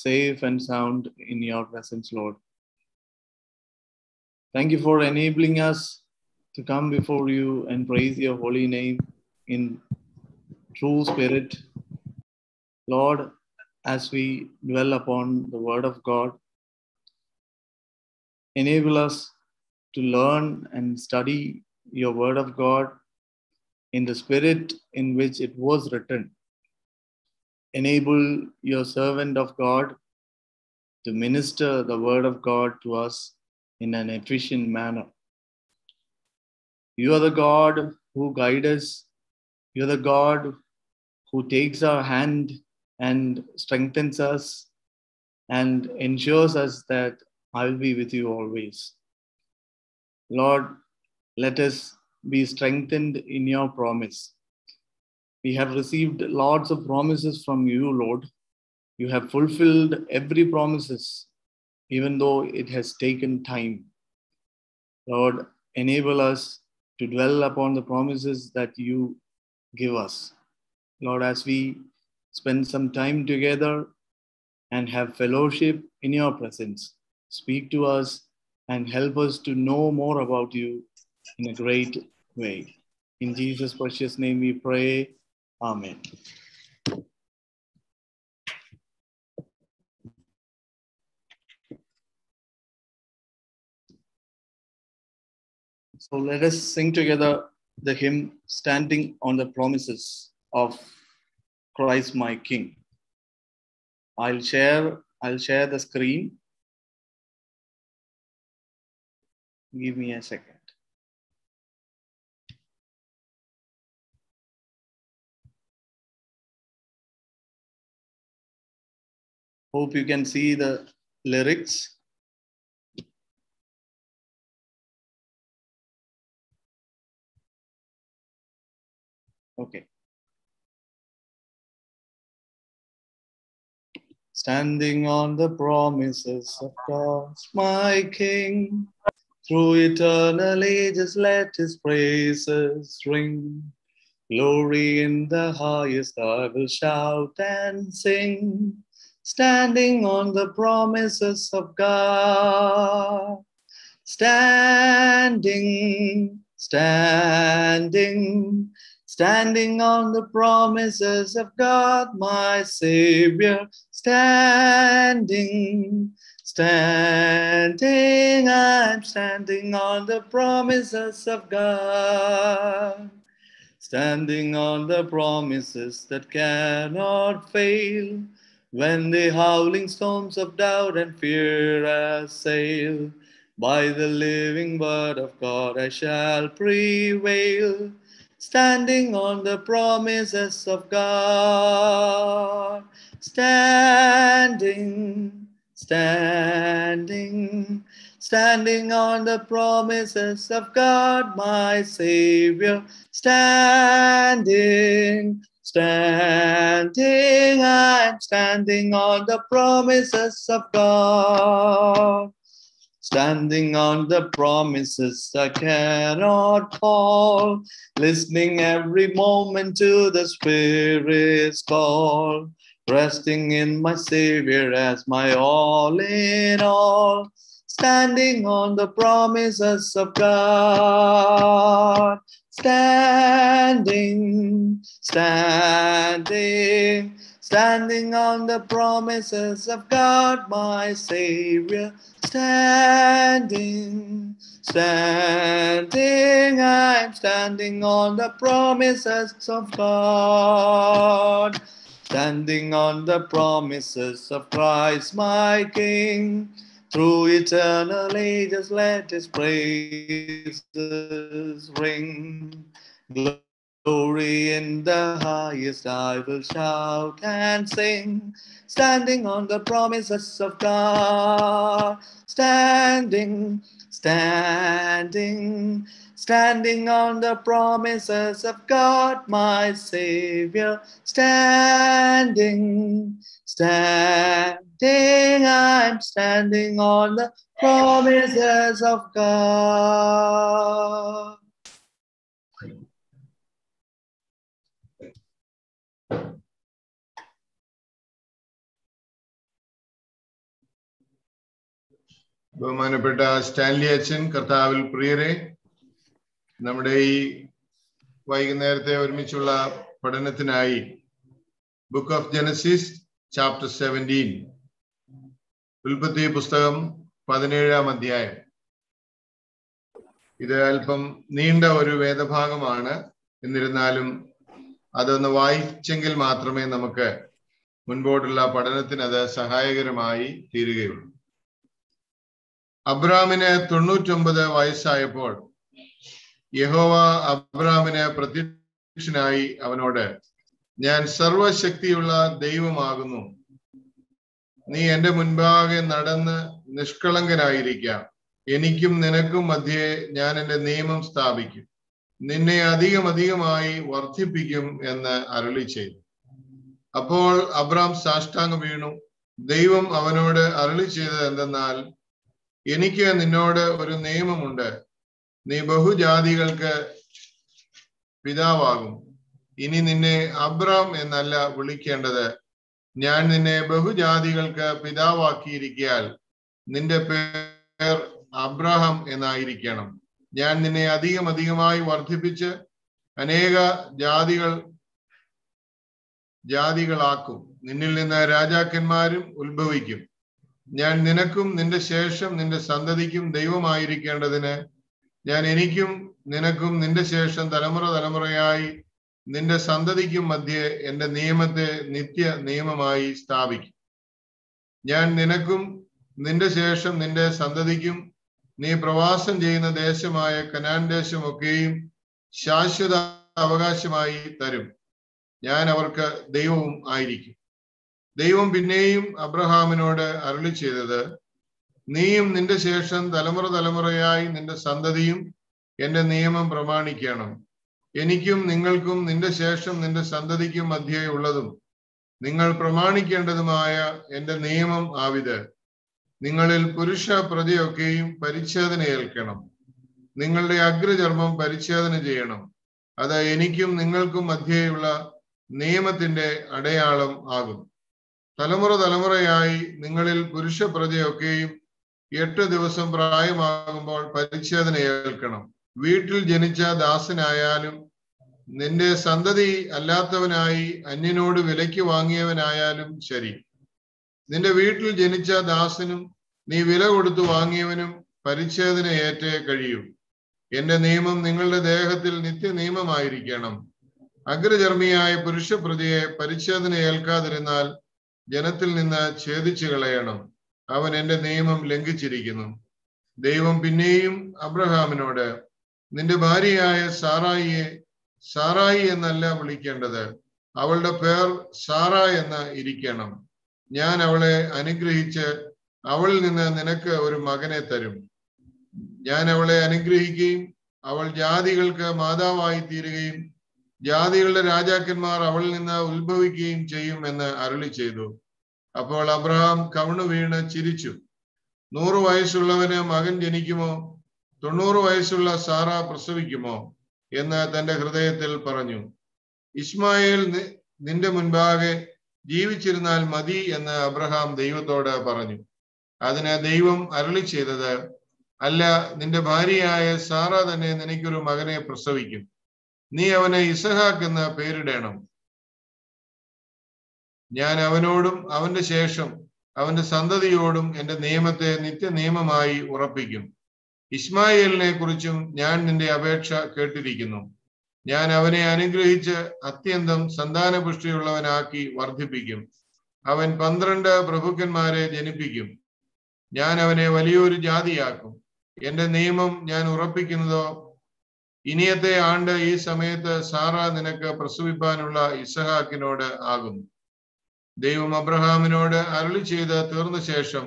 safe and sound in your presence, Lord. Thank you for enabling us to come before you and praise your holy name in true spirit. Lord, as we dwell upon the word of God, enable us to learn and study your word of God in the spirit in which it was written. Enable your servant of God to minister the word of God to us in an efficient manner. You are the God who guides us. You are the God who takes our hand and strengthens us and ensures us that I will be with you always. Lord, let us be strengthened in your promise. We have received lots of promises from you, Lord. You have fulfilled every promises, even though it has taken time. Lord, enable us to dwell upon the promises that you give us. Lord, as we spend some time together and have fellowship in your presence, speak to us and help us to know more about you in a great way. In Jesus' precious name we pray. Amen. So let us sing together the hymn, Standing on the Promises of Christ my King. I'll share the screen. Give me a second. Hope you can see the lyrics. Okay. Standing on the promises of God, my King, through eternal ages let his praises ring. Glory in the highest I will shout and sing, standing on the promises of God. Standing, standing, standing on the promises of God, my Savior. Standing, standing, I'm standing on the promises of God. Standing on the promises that cannot fail, when the howling storms of doubt and fear assail, by the living word of God I shall prevail, standing on the promises of God. Standing, standing, standing on the promises of God, my Savior. Standing, standing, I'm standing on the promises of God. Standing on the promises I cannot fall, listening every moment to the Spirit's call, resting in my Savior as my all in all, standing on the promises of God. Standing, standing, standing on the promises of God, my Savior. Standing, standing, I'm standing on the promises of God. Standing on the promises of Christ my King. Through eternal ages let his praises ring. Glory in the highest I will shout and sing, standing on the promises of God. Standing, standing, standing on the promises of God, my Savior. Standing, standing, I'm standing on the promises of God. ബഹുമാനപ്പെട്ട Stanley അച്ഛൻ, കർത്താവിൽ പ്രിയരെ, നമ്മുടെ ഈ വൈകുന്നേരത്തെ ഒരുമിച്ചുള്ള പഠനത്തിനായി book of Genesis chapter 17, ഉൽപ്പത്തി പുസ്തകം 17-ാം അധ്യായം. ഇത് അല്പം നീണ്ട ഒരു വേദഭാഗമാണ്. എന്നിരുന്നാലും അതൊന്ന് വായിച്ചെങ്കിൽ മാത്രമേ നമുക്ക് മുൻപോട്ടുള്ള പഠനത്തിന് അത് സഹായകരമായി തീരുകയുള്ളൂ. അബ്രാമിന് 99 വയസ്സായപ്പോൾ യഹോവ അബ്രാമിന് പ്രത്യക്ഷനായി അവനോട്, ഞാൻ സർവശക്തിയുള്ള ദൈവമാകുന്നു, നീ എന്റെ മുൻപാകെ നടന്ന് നിഷ്കളങ്കനായിരിക്കാം, എനിക്കും നിനക്കും മധ്യേ ഞാൻ എന്റെ നിയമം സ്ഥാപിക്കും, നിന്നെ അധികമായി വർദ്ധിപ്പിക്കും എന്ന് അരുളി ചെയ്തു. അപ്പോൾ അബ്രാം സാഷ്ടാംഗം വീണു. ദൈവം അവനോട് അരുളി ചെയ്തത് എന്തെന്നാൽ, എനിക്ക് നിന്നോട് ഒരു നിയമമുണ്ട്, നീ ബഹുജാതികൾക്ക് പിതാവാകും. ഇനി നിന്നെ അബ്രാം എന്നല്ല വിളിക്കേണ്ടത്, ഞാൻ നിന്നെ ബഹുജാതികൾക്ക് പിതാവാക്കിയിരിക്കയാൽ നിന്റെ പേർ അബ്രഹാം എന്നായിരിക്കണം. ഞാൻ നിന്നെ അധികമായി വർദ്ധിപ്പിച്ച് അനേക ജാതികളാക്കും, നിന്നിൽ നിന്ന് രാജാക്കന്മാരും ഉത്ഭവിക്കും. ഞാൻ നിനക്കും നിന്റെ ശേഷം നിന്റെ സന്തതിക്കും ദൈവമായിരിക്കേണ്ടതിന് ഞാൻ എനിക്കും നിനക്കും നിന്റെ ശേഷം തലമുറയായി നിന്റെ സന്തതിക്കും മധ്യേ എന്റെ നിയമത്തെ നിത്യ നിയമമായി സ്ഥാപിക്കും. ഞാൻ നിനക്കും നിന്റെ ശേഷം നിന്റെ സന്തതിക്കും നീ പ്രവാസം ചെയ്യുന്ന ദേശമായ കനാൻ ദേശം ഒക്കെയും ശാശ്വത അവകാശമായി തരും. ഞാൻ അവർക്ക് ദൈവവും ആയിരിക്കും. ദൈവം പിന്നെയും അബ്രഹാമിനോട് അരുളി ചെയ്തത്, നീയും നിന്റെ ശേഷം തലമുറയായി നിന്റെ സന്തതിയും എന്റെ നിയമം പ്രമാണിക്കണം. എനിക്കും നിങ്ങൾക്കും നിന്റെ ശേഷം നിന്റെ സന്തതിക്കും മധ്യേ ഉള്ളതും നിങ്ങൾ പ്രമാണിക്കേണ്ടതുമായ എന്റെ നിയമം ആവിത്. നിങ്ങളിൽ പുരുഷ പ്രജയൊക്കെയും പരിച്ഛേദന ഏൽക്കണം. നിങ്ങളുടെ അഗ്രചർമ്മം പരിച്ഛേദന ചെയ്യണം. അത് എനിക്കും നിങ്ങൾക്കും മധ്യേയുള്ള നിയമത്തിന്റെ അടയാളം ആകും. തലമുറയായി നിങ്ങളിൽ പുരുഷ പ്രജയൊക്കെയും 8 ദിവസം പ്രായമാകുമ്പോൾ പരിച്ഛേദന ഏൽക്കണം. വീട്ടിൽ ജനിച്ച ദാസനായാലും നിന്റെ സന്തതി അല്ലാത്തവനായി അന്യനോട് വിലയ്ക്ക് വാങ്ങിയവനായാലും ശരി, നിന്റെ വീട്ടിൽ ജനിച്ച ദാസനും നീ വില കൊടുത്തു വാങ്ങിയവനും പരിച്ഛേദന ഏറ്റേ കഴിയും. എന്റെ നിയമം നിങ്ങളുടെ ദേഹത്തിൽ നിത്യ നിയമമായിരിക്കണം. അഗ്രചർമ്മിയായ പുരുഷ പ്രജയെ പരിച്ഛേദന ഏൽക്കാതിരുന്നാൽ ജനത്തിൽ നിന്ന് ഛേദിച്ചു കളയണം. അവൻ എന്റെ നിയമം ലംഘിച്ചിരിക്കുന്നു. ദൈവം പിന്നെയും അബ്രഹാമിനോട്, നിന്റെ ഭാര്യയായ സാറായി എന്നല്ല വിളിക്കേണ്ടത്, അവളുടെ പേർ സാറ എന്ന് ഇരിക്കണം. ഞാൻ അവളെ അനുഗ്രഹിച്ച് അവളിൽ നിന്ന് നിനക്ക് ഒരു മകനെ തരും. ഞാൻ അവളെ അനുഗ്രഹിക്കുകയും അവൾ ജാതികൾക്ക് മാതാവായി തീരുകയും ജാതികളുടെ രാജാക്കന്മാർ അവളിൽ നിന്ന് ഉത്ഭവിക്കുകയും ചെയ്യും എന്ന് അരുളി ചെയ്തു. അപ്പോൾ അബ്രഹാം കവിണ്ണു വീണ് ചിരിച്ചു. 100 വയസ്സുള്ളവന് മകൻ ജനിക്കുമോ? 90 വയസ്സുള്ള സാറ പ്രസവിക്കുമോ എന്ന് തന്റെ ഹൃദയത്തിൽ പറഞ്ഞു. ഇസ്മായേൽ നിന്റെ മുൻപാകെ ജീവിച്ചിരുന്നാൽ മതി എന്ന് അബ്രഹാം ദൈവത്തോട് പറഞ്ഞു. അതിന് ദൈവം അരുളി ചെയ്തത്, അല്ല, നിന്റെ ഭാര്യയായ സാറ തന്നെ നിനക്കൊരു മകനെ പ്രസവിക്കും. നീ അവനെ ഇസഹാക്ക് എന്ന് പേരിടണം. ഞാൻ അവനോടും അവന്റെ ശേഷം അവന്റെ സന്തതിയോടും എന്റെ നിയമത്തെ നിത്യ നിയമമായി ഉറപ്പിക്കും. ഇസ്മായേലിനെ കുറിച്ചും ഞാൻ നിന്റെ അപേക്ഷ കേട്ടിരിക്കുന്നു. ഞാൻ അവനെ അനുഗ്രഹിച്ച് അത്യന്തം സന്താനപുഷ്ടിയുള്ളവനാക്കി വർദ്ധിപ്പിക്കും. അവൻ 12 പ്രഭുക്കന്മാരെ ജനിപ്പിക്കും. ഞാൻ അവനെ വലിയൊരു ജാതിയാക്കും. എന്റെ നിയമം ഞാൻ ഉറപ്പിക്കുന്നതോ ഇനിയത്തെ ആണ്ട് ഈ സമയത്ത് സാറ നിനക്ക് പ്രസവിപ്പാനുള്ള ഇസഹാക്കിനോട് ആകുന്നു. ദൈവം അബ്രഹാമിനോട് അരുളി ചെയ്ത് തീർന്ന ശേഷം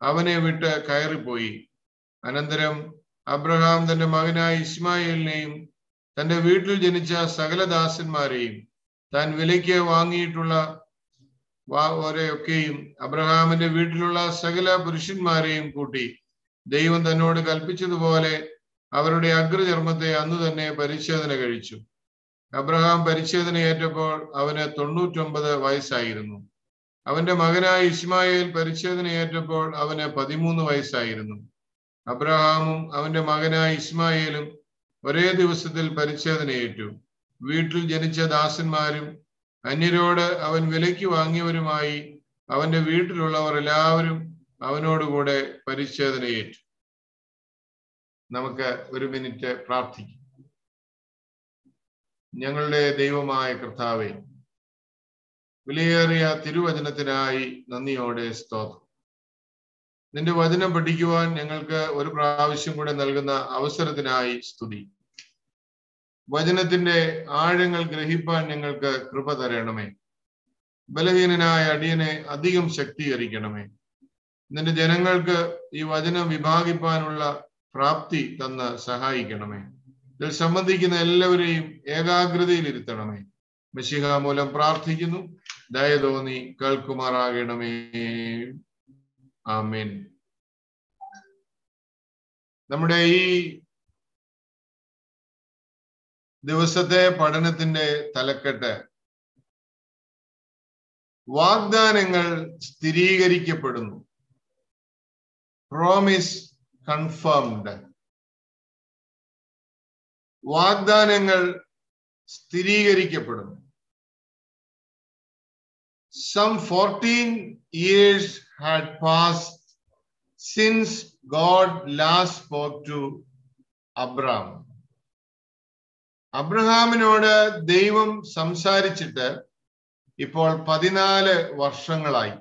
അവനെ വിട്ട് കയറിപ്പോയി. അനന്തരം അബ്രഹാം തന്റെ മകനായ ഇസ്മായേലിനെയും തന്റെ വീട്ടിൽ ജനിച്ച സകല ദാസന്മാരെയും താൻ വിലയ്ക്ക് വാങ്ങിയിട്ടുള്ള ഒക്കെയും അബ്രഹാമിന്റെ വീട്ടിലുള്ള സകല പുരുഷന്മാരെയും കൂട്ടി ദൈവം തന്നോട് കൽപ്പിച്ചതുപോലെ അവരുടെ അഗ്രചർമ്മത്തെ അന്ന് തന്നെ പരിച്ഛേദന കഴിച്ചു. അബ്രഹാം പരിച്ഛേദന ഏറ്റപ്പോൾ അവന് 99 വയസ്സായിരുന്നു. അവന്റെ മകനായ ഇസ്മായേൽ പരിച്ഛേദനയേറ്റപ്പോൾ അവന് 13 വയസ്സായിരുന്നു. അബ്രഹാമും അവന്റെ മകനായ ഇസ്മായേലും ഒരേ ദിവസത്തിൽ പരിച്ഛേദനയേറ്റു. വീട്ടിൽ ജനിച്ച ദാസന്മാരും അന്യരോട് അവൻ വിലയ്ക്ക് വാങ്ങിയവരുമായി അവന്റെ വീട്ടിലുള്ളവർ എല്ലാവരും അവനോടുകൂടെ പരിച്ഛേദനയേറ്റു. നമുക്ക് ഒരു മിനിറ്റ് പ്രാർത്ഥിക്കാം. ഞങ്ങളുടെ ദൈവമായ കർത്താവേ, വിലയേറിയ തിരുവചനത്തിനായി നന്ദിയോടെ സ്തോത്രം. നിന്റെ വചനം പഠിക്കുവാൻ ഞങ്ങൾക്ക് ഒരു പ്രാവശ്യം കൂടെ നൽകുന്ന അവസരത്തിനായി സ്തുതി. വചനത്തിന്റെ ആഴങ്ങൾ ഗ്രഹിപ്പാൻ ഞങ്ങൾക്ക് കൃപ തരണമേ. ബലഹീനനായ അടിയനെ അധികം ശക്തീകരിക്കണമേ. നിന്റെ ജനങ്ങൾക്ക് ഈ വചനം വിഭാഗിപ്പാനുള്ള പ്രാപ്തി തന്ന് സഹായിക്കണമേ. ഇതിൽ സംബന്ധിക്കുന്ന എല്ലാവരെയും ഏകാഗ്രതയിൽ ഇരുത്തണമേ. മിശിഹ മൂലം പ്രാർത്ഥിക്കുന്നു, ദയ തോന്നി കേൾക്കുമാറാകണമേ. ആമേൻ. നമ്മുടെ ഈ ദിവസത്തെ പഠനത്തിന്റെ തലക്കെട്ട് വാഗ്ദാനങ്ങൾ സ്ഥിരീകരിക്കപ്പെടുന്നു. Promise confirmed. വാഗ്ദാനങ്ങൾ സ്ഥിരീകരിക്കപ്പെടുന്നു. Some 14 years had passed since God last spoke to Abraham. അബ്രഹാമിനോട് ദൈവം സംസാരിച്ചിട്ട് ഇപ്പോൾ 14 വർഷങ്ങളായി.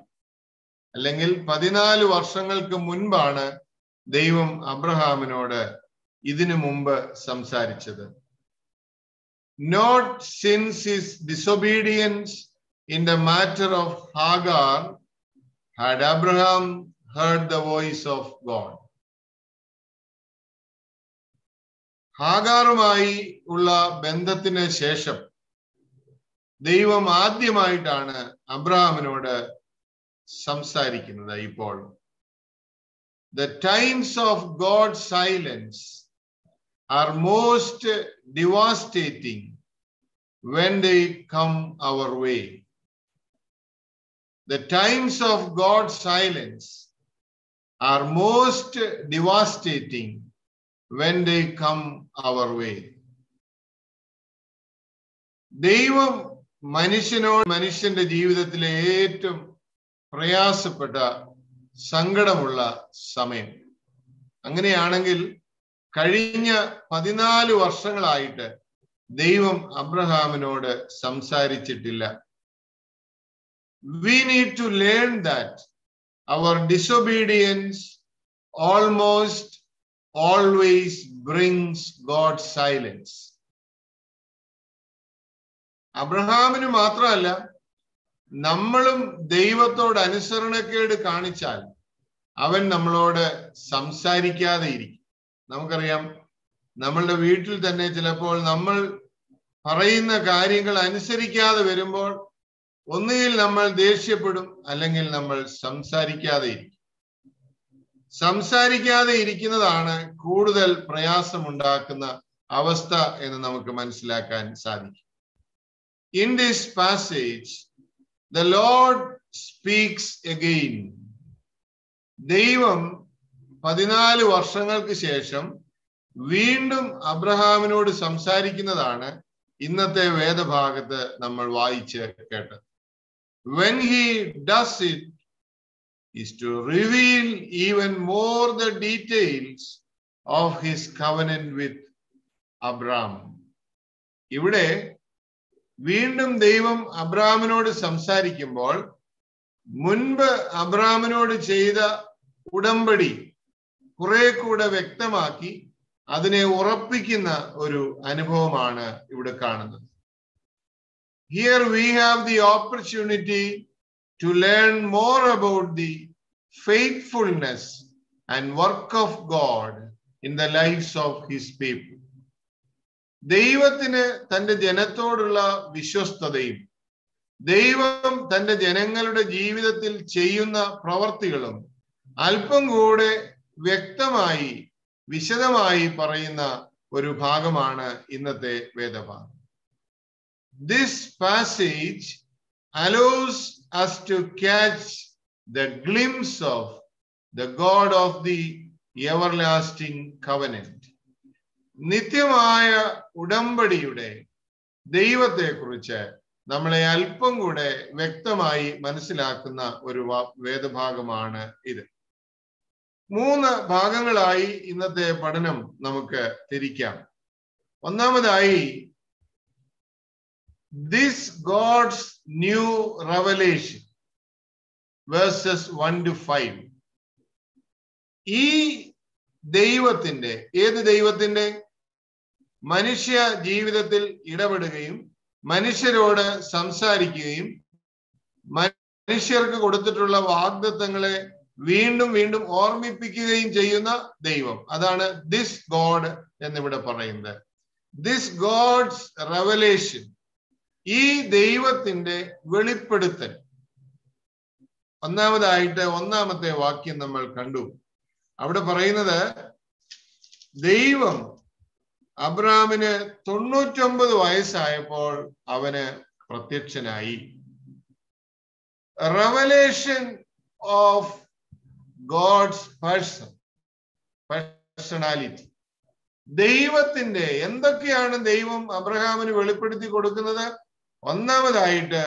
അല്ലെങ്കിൽ 14 വർഷങ്ങൾക്ക് മുൻപാണ് ദൈവം അബ്രഹാമിനോട് ഇതിനു മുമ്പ് സംസാരിച്ചത്. Not since his disobedience in the matter of Hagar had Abraham heard the voice of God. ഹാഗാറുമായി ഉള്ള ബന്ധത്തിന് ശേഷം ദൈവം ആദ്യമായിട്ടാണ് അബ്രഹാമിനോട് സംസാരിക്കുന്നത്. ഇപ്പോൾ the times of God's silence are most devastating when they come our way. The times of God's silence are most devastating when they come our way. ദൈവം മനുഷ്യന്റെ ജീവിതത്തിലെ ഏറ്റവും പ്രയാസപ്പെട്ട സങ്കടമുള്ള സമയം. അങ്ങനെയാണെങ്കിൽ കഴിഞ്ഞ 14 വർഷങ്ങളായിട്ട് ദൈവം അബ്രഹാമിനോട് സംസാരിച്ചിട്ടില്ല. We need to learn that our disobedience almost always brings God's silence. അബ്രഹാമിന് മാത്രമല്ല, നമ്മളും ദൈവത്തോട് അനുസരണക്കേട് കാണിച്ചാൽ അവൻ നമ്മളോട് സംസാരിക്കാതെ ഇരിക്കും. നമുക്കറിയാം, നമ്മളുടെ വീട്ടിൽ തന്നെ ചിലപ്പോൾ നമ്മൾ പറയുന്ന കാര്യങ്ങൾ അനുസരിക്കാതെ വരുമ്പോൾ ഒന്നുകിൽ നമ്മൾ ദേഷ്യപ്പെടും, അല്ലെങ്കിൽ നമ്മൾ സംസാരിക്കാതെ ഇരിക്കും. സംസാരിക്കാതെ ഇരിക്കുന്നതാണ് കൂടുതൽ പ്രയാസമുണ്ടാക്കുന്ന അവസ്ഥ എന്ന് നമുക്ക് മനസ്സിലാക്കാൻ സാധിക്കും. In this passage, the Lord speaks again. ദൈവം 14 വർഷങ്ങൾക്ക് ശേഷം വീണ്ടും അബ്രഹാമിനോട് സംസാരിക്കുന്നതാണ് ഇന്നത്തെ വേദഭാഗത്ത് നമ്മൾ വായിച്ച് കേട്ടത്. When he does it is to reveal even more the details of his covenant with Abraham. ഇവിടെ വീണ്ടും ദൈവം അബ്രഹാമിനോട് സംസാരിക്കുമ്പോൾ മുൻപ് അബ്രഹാമിനോട് ചെയ്ത ഉടമ്പടി കുറെ കൂടെ വ്യക്തമാക്കി അതിനെ ഉറപ്പിക്കുന്ന ഒരു അനുഭവമാണ് ഇവിടെ കാണുന്നത്. Here we have the opportunity to learn more about the faithfulness and work of God in the lives of his people. ദൈവത്തിന് തന്റെ ജനത്തോടുള്ള വിശ്വസ്തതയും ദൈവം തന്റെ ജനങ്ങളുടെ ജീവിതത്തിൽ ചെയ്യുന്ന പ്രവർത്തികളും അല്പം കൂടെ വ്യക്തമായി വിശദമായി പറയുന്ന ഒരു ഭാഗമാണ് ഇന്നത്തെ വേദഭാഗം. This passage allows us to catch the glimpse of the God of the everlasting covenant. നിത്യമായ ഉടമ്പടിയുടെ ദൈവത്തെക്കുറിച്ച് നമ്മളെ അല്പം കൂടെ വ്യക്തമായി മനസ്സിലാക്കുന്ന ഒരു വേദഭാഗമാണ് ഇത്. 3 ഭാഗങ്ങളായി ഇന്നത്തെ പഠനം നമുക്ക് തിരിക്കാം. ഒന്നാമതായി, this God's new revelation, verses 1 to 5. ഈ ദൈവത്തിന്റെ, ഏത് ദൈവത്തിന്റെ? മനുഷ്യ ജീവിതത്തിൽ ഇടപെടുകയും മനുഷ്യരോട് സംസാരിക്കുകയും മനുഷ്യർക്ക് കൊടുത്തിട്ടുള്ള വാഗ്ദത്തങ്ങളെ വീണ്ടും വീണ്ടും ഓർമ്മിപ്പിക്കുകയും ചെയ്യുന്ന ദൈവം. അതാണ് ദിസ് ഗോഡ് എന്നിവിടെ പറയുന്നത്. ദിസ് ഗോഡ്സ് റെവലേഷൻ, ഈ ദൈവത്തിന്റെ വെളിപ്പെടുത്തൽ. ഒന്നാമതായിട്ട് 1-ാമത്തെ വാക്യം നമ്മൾ കണ്ടു. അവിടെ പറയുന്നത്, ദൈവം അബ്രഹാമിന് 99 വയസ്സായപ്പോൾ അവന് പ്രത്യക്ഷനായി. Revelation of God's personality. ദൈവത്തിന്റെ എന്തൊക്കെയാണ് ദൈവം അബ്രഹാമിന് വെളിപ്പെടുത്തി കൊടുക്കുന്നത്? ഒന്നാമതായിട്ട്,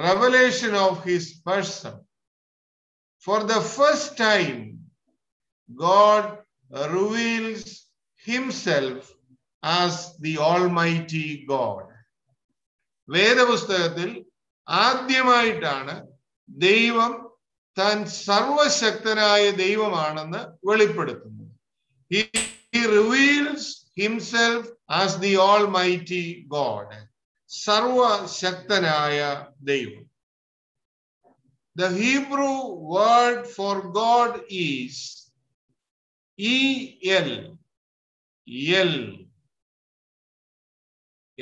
revelation of his person. For the first time God reveals himself as the Almighty God. വേദപുസ്തകത്തിൽ ആദ്യമായിട്ടാണ് ദൈവം താൻ സർവശക്തനായ ദൈവമാണെന്ന് വെളിപ്പെടുത്തുന്നത്. He reveals himself as the Almighty God. സർവശക്തനായ ദൈവം. The Hebrew word for God is El.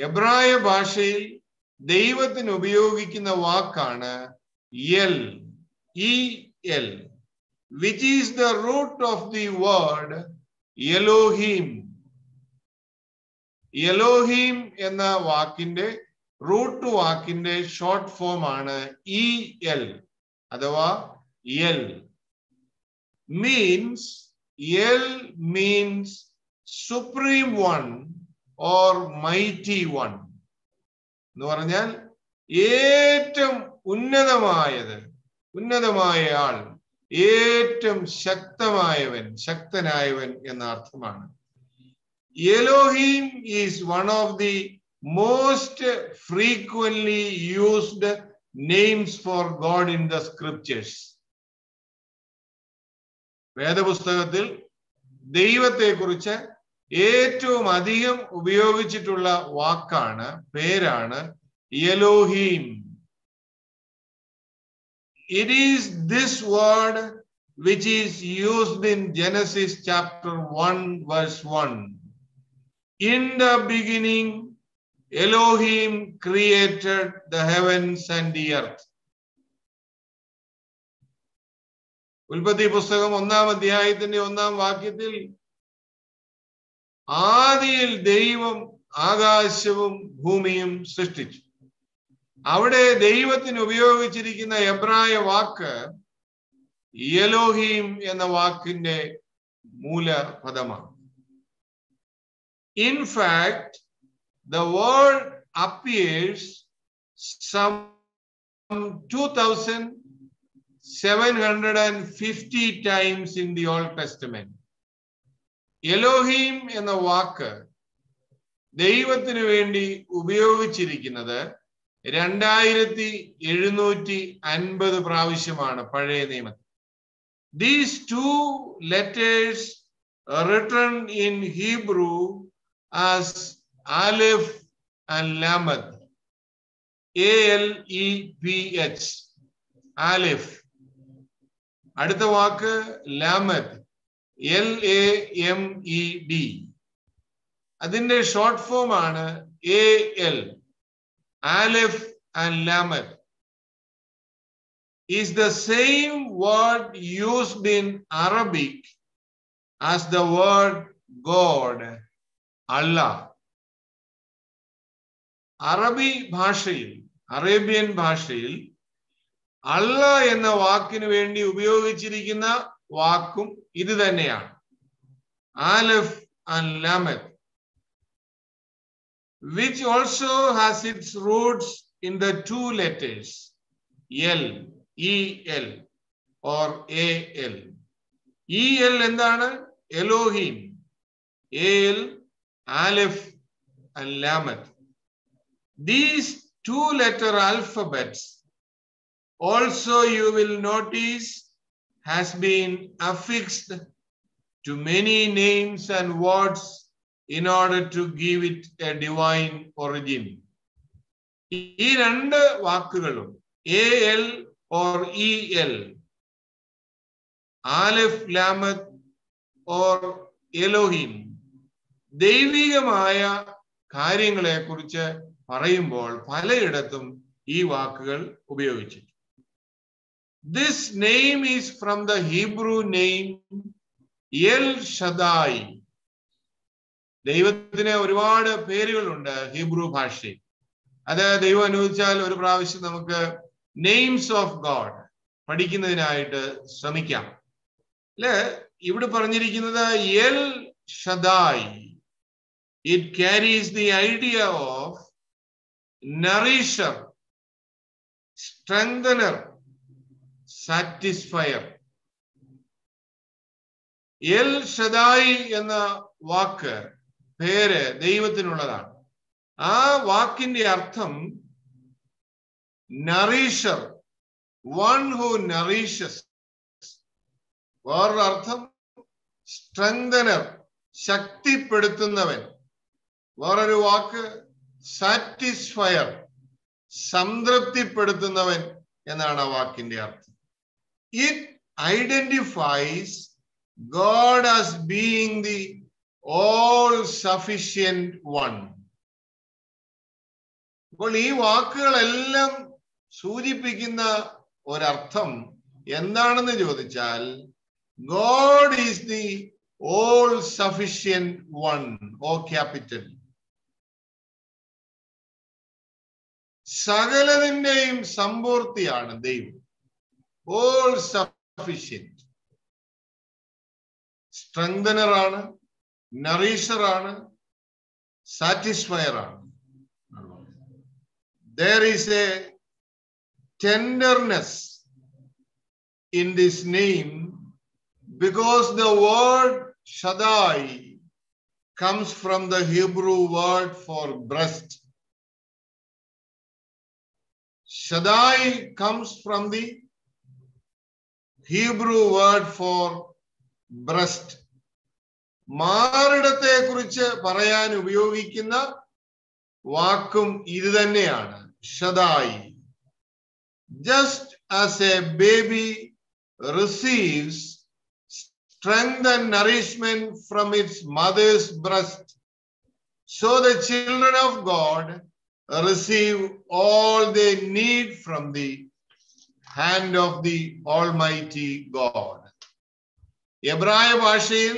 എബ്രായ ഭാഷയിൽ ദൈവത്തിന് ഉപയോഗിക്കുന്ന വാക്കാണ് L, E-L, which is the root of the word Elohim. Elohim എന്ന വാക്കിന്റെ റൂട്ട് വാക്കിന്റെ ഷോർട്ട് ഫോം ആണ് EL അഥവാ L. El means supreme one or mighty one. എന്ന് പറഞ്ഞാൽ ഏറ്റവും ഉന്നതമായ ആൾ, ഏറ്റവും ശക്തനായവൻ എന്ന അർത്ഥമാണ്. Elohim is one of the most frequently used names for God in the scriptures. വേദപുസ്തകത്തിൽ ദൈവത്തെക്കുറിച്ച് ഏറ്റവും അധികം ഉപയോഗിച്ചിട്ടുള്ള പേരാണ് Elohim. It is this word which is used in Genesis chapter 1 verse 1. In the beginning, Elohim created the heavens and the earth. ഉൽപ്പത്തി പുസ്തകം 1-ാം അധ്യായത്തിന്റെ 1-ാം വാക്യത്തിൽ ആദിയിൽ ദൈവം ആകാശവും ഭൂമിയും സൃഷ്ടിച്ചു. അവിടെ ദൈവത്തിന് ഉപയോഗിച്ചിരിക്കുന്ന എബ്രായ വാക്ക് എലോഹീം എന്ന വാക്കിന്റെ മൂലപദമാണ്. In fact, the word appears some 2750 times in the Old Testament. Elohim എന്ന വാക്ക് ദൈവത്തിനു വേണ്ടി ഉപയോഗിച്ചിരിക്കുന്നത് 2750 പ്രാവശ്യമാണ് പഴയ നിയമത്തിൽ. These 2 letters are written in Hebrew as Aleph and Lamed. A-L-E-P-H. Aleph. അടുത്ത വാക്ക് ലാമദ്, LAMED. അതിന്റെ ഷോർട്ട് ഫോം ആണ് AL. Aleph and Lamed is the same word used in Arabic as the word God, Allah. അറബി ഭാഷയിൽ Arabian ഭാഷയിൽ അല്ല എന്ന വാക്കിന് വേണ്ടി ഉപയോഗിച്ചിരിക്കുന്ന വാക്കും ഇത് തന്നെയാണ്. ആലഫ് and ലാമത്ത്, which also has its roots in the two letters El, E-L or A-L. E-L എന്താണ്? Elohim. A-L, Aleph and Lameth. These two-letter alphabets also you will notice has been affixed to many names and words in order to give it a divine origin. ഈ രണ്ട് വാക്കുകളും A-L or E-L, Aleph, Lameth or Elohim, ദൈവികമായ കാര്യങ്ങളെ കുറിച്ച് പറയുമ്പോൾ പലയിടത്തും ഈ വാക്കുകൾ ഉപയോഗിച്ചു. This name is from the Hebrew name El Shaddai. ദൈവത്തിന് ഒരുപാട് പേരുകളുണ്ട് ഹീബ്രു ഭാഷയിൽ. അത് ദൈവം അനുവദിച്ചാൽ ഒരു പ്രാവശ്യം നമുക്ക് നെയിംസ് ഓഫ് ഗോഡ് പഠിക്കുന്നതിനായിട്ട് ശ്രമിക്കാം. അല്ലെ, ഇവിടെ പറഞ്ഞിരിക്കുന്നത് L Shaddai. It carries the idea of nourisher, strengthener, satisfier. L Shaddai എന്ന വാക്ക്, പേര് ദൈവത്തിനുള്ളതാണ്. ആ വാക്കിന്റെ അർത്ഥം നറീഷർ, വൺ ഹു നറീഷസ്. വേറൊരു അർത്ഥം സ്ട്രെങ്തനർ, ശക്തിപ്പെടുത്തുന്നവൻ. വേറൊരു വാക്ക് സാറ്റിസ്ഫയർ, സംതൃപ്തിപ്പെടുത്തുന്നവൻ എന്നാണ് ആ വാക്കിന്റെ അർത്ഥം. It identifies God as being the all-sufficient one. അപ്പോൾ ഈ വാക്കുകളെല്ലാം സൂചിപ്പിക്കുന്ന ഒരർത്ഥം എന്താണെന്ന് ചോദിച്ചാൽ, God is the all-sufficient one, O capital. സകലതിന്റെയും സമ്പൂർത്തിയാണ് ദൈവം. All sufficient. സ്ട്രെങ്തനർ ആണ്, നറീഷർ ആണ്, സാറ്റിസ്ഫയർ ആണ്. There is a tenderness in this name because the word Shaddai comes from the Hebrew word for breast. Shaddai comes from the Hebrew word for breast. മാറിടത്തെ കുറിച്ച് പറയാൻ ഉപയോഗിക്കുന്ന വാക്കും ഇത് തന്നെയാണ്, Shaddai. Just as a baby receives strength and nourishment from its mother's breast, so the children of God receive all they need from the hand of the Almighty God. എബ്രായ ഭാഷയിൽ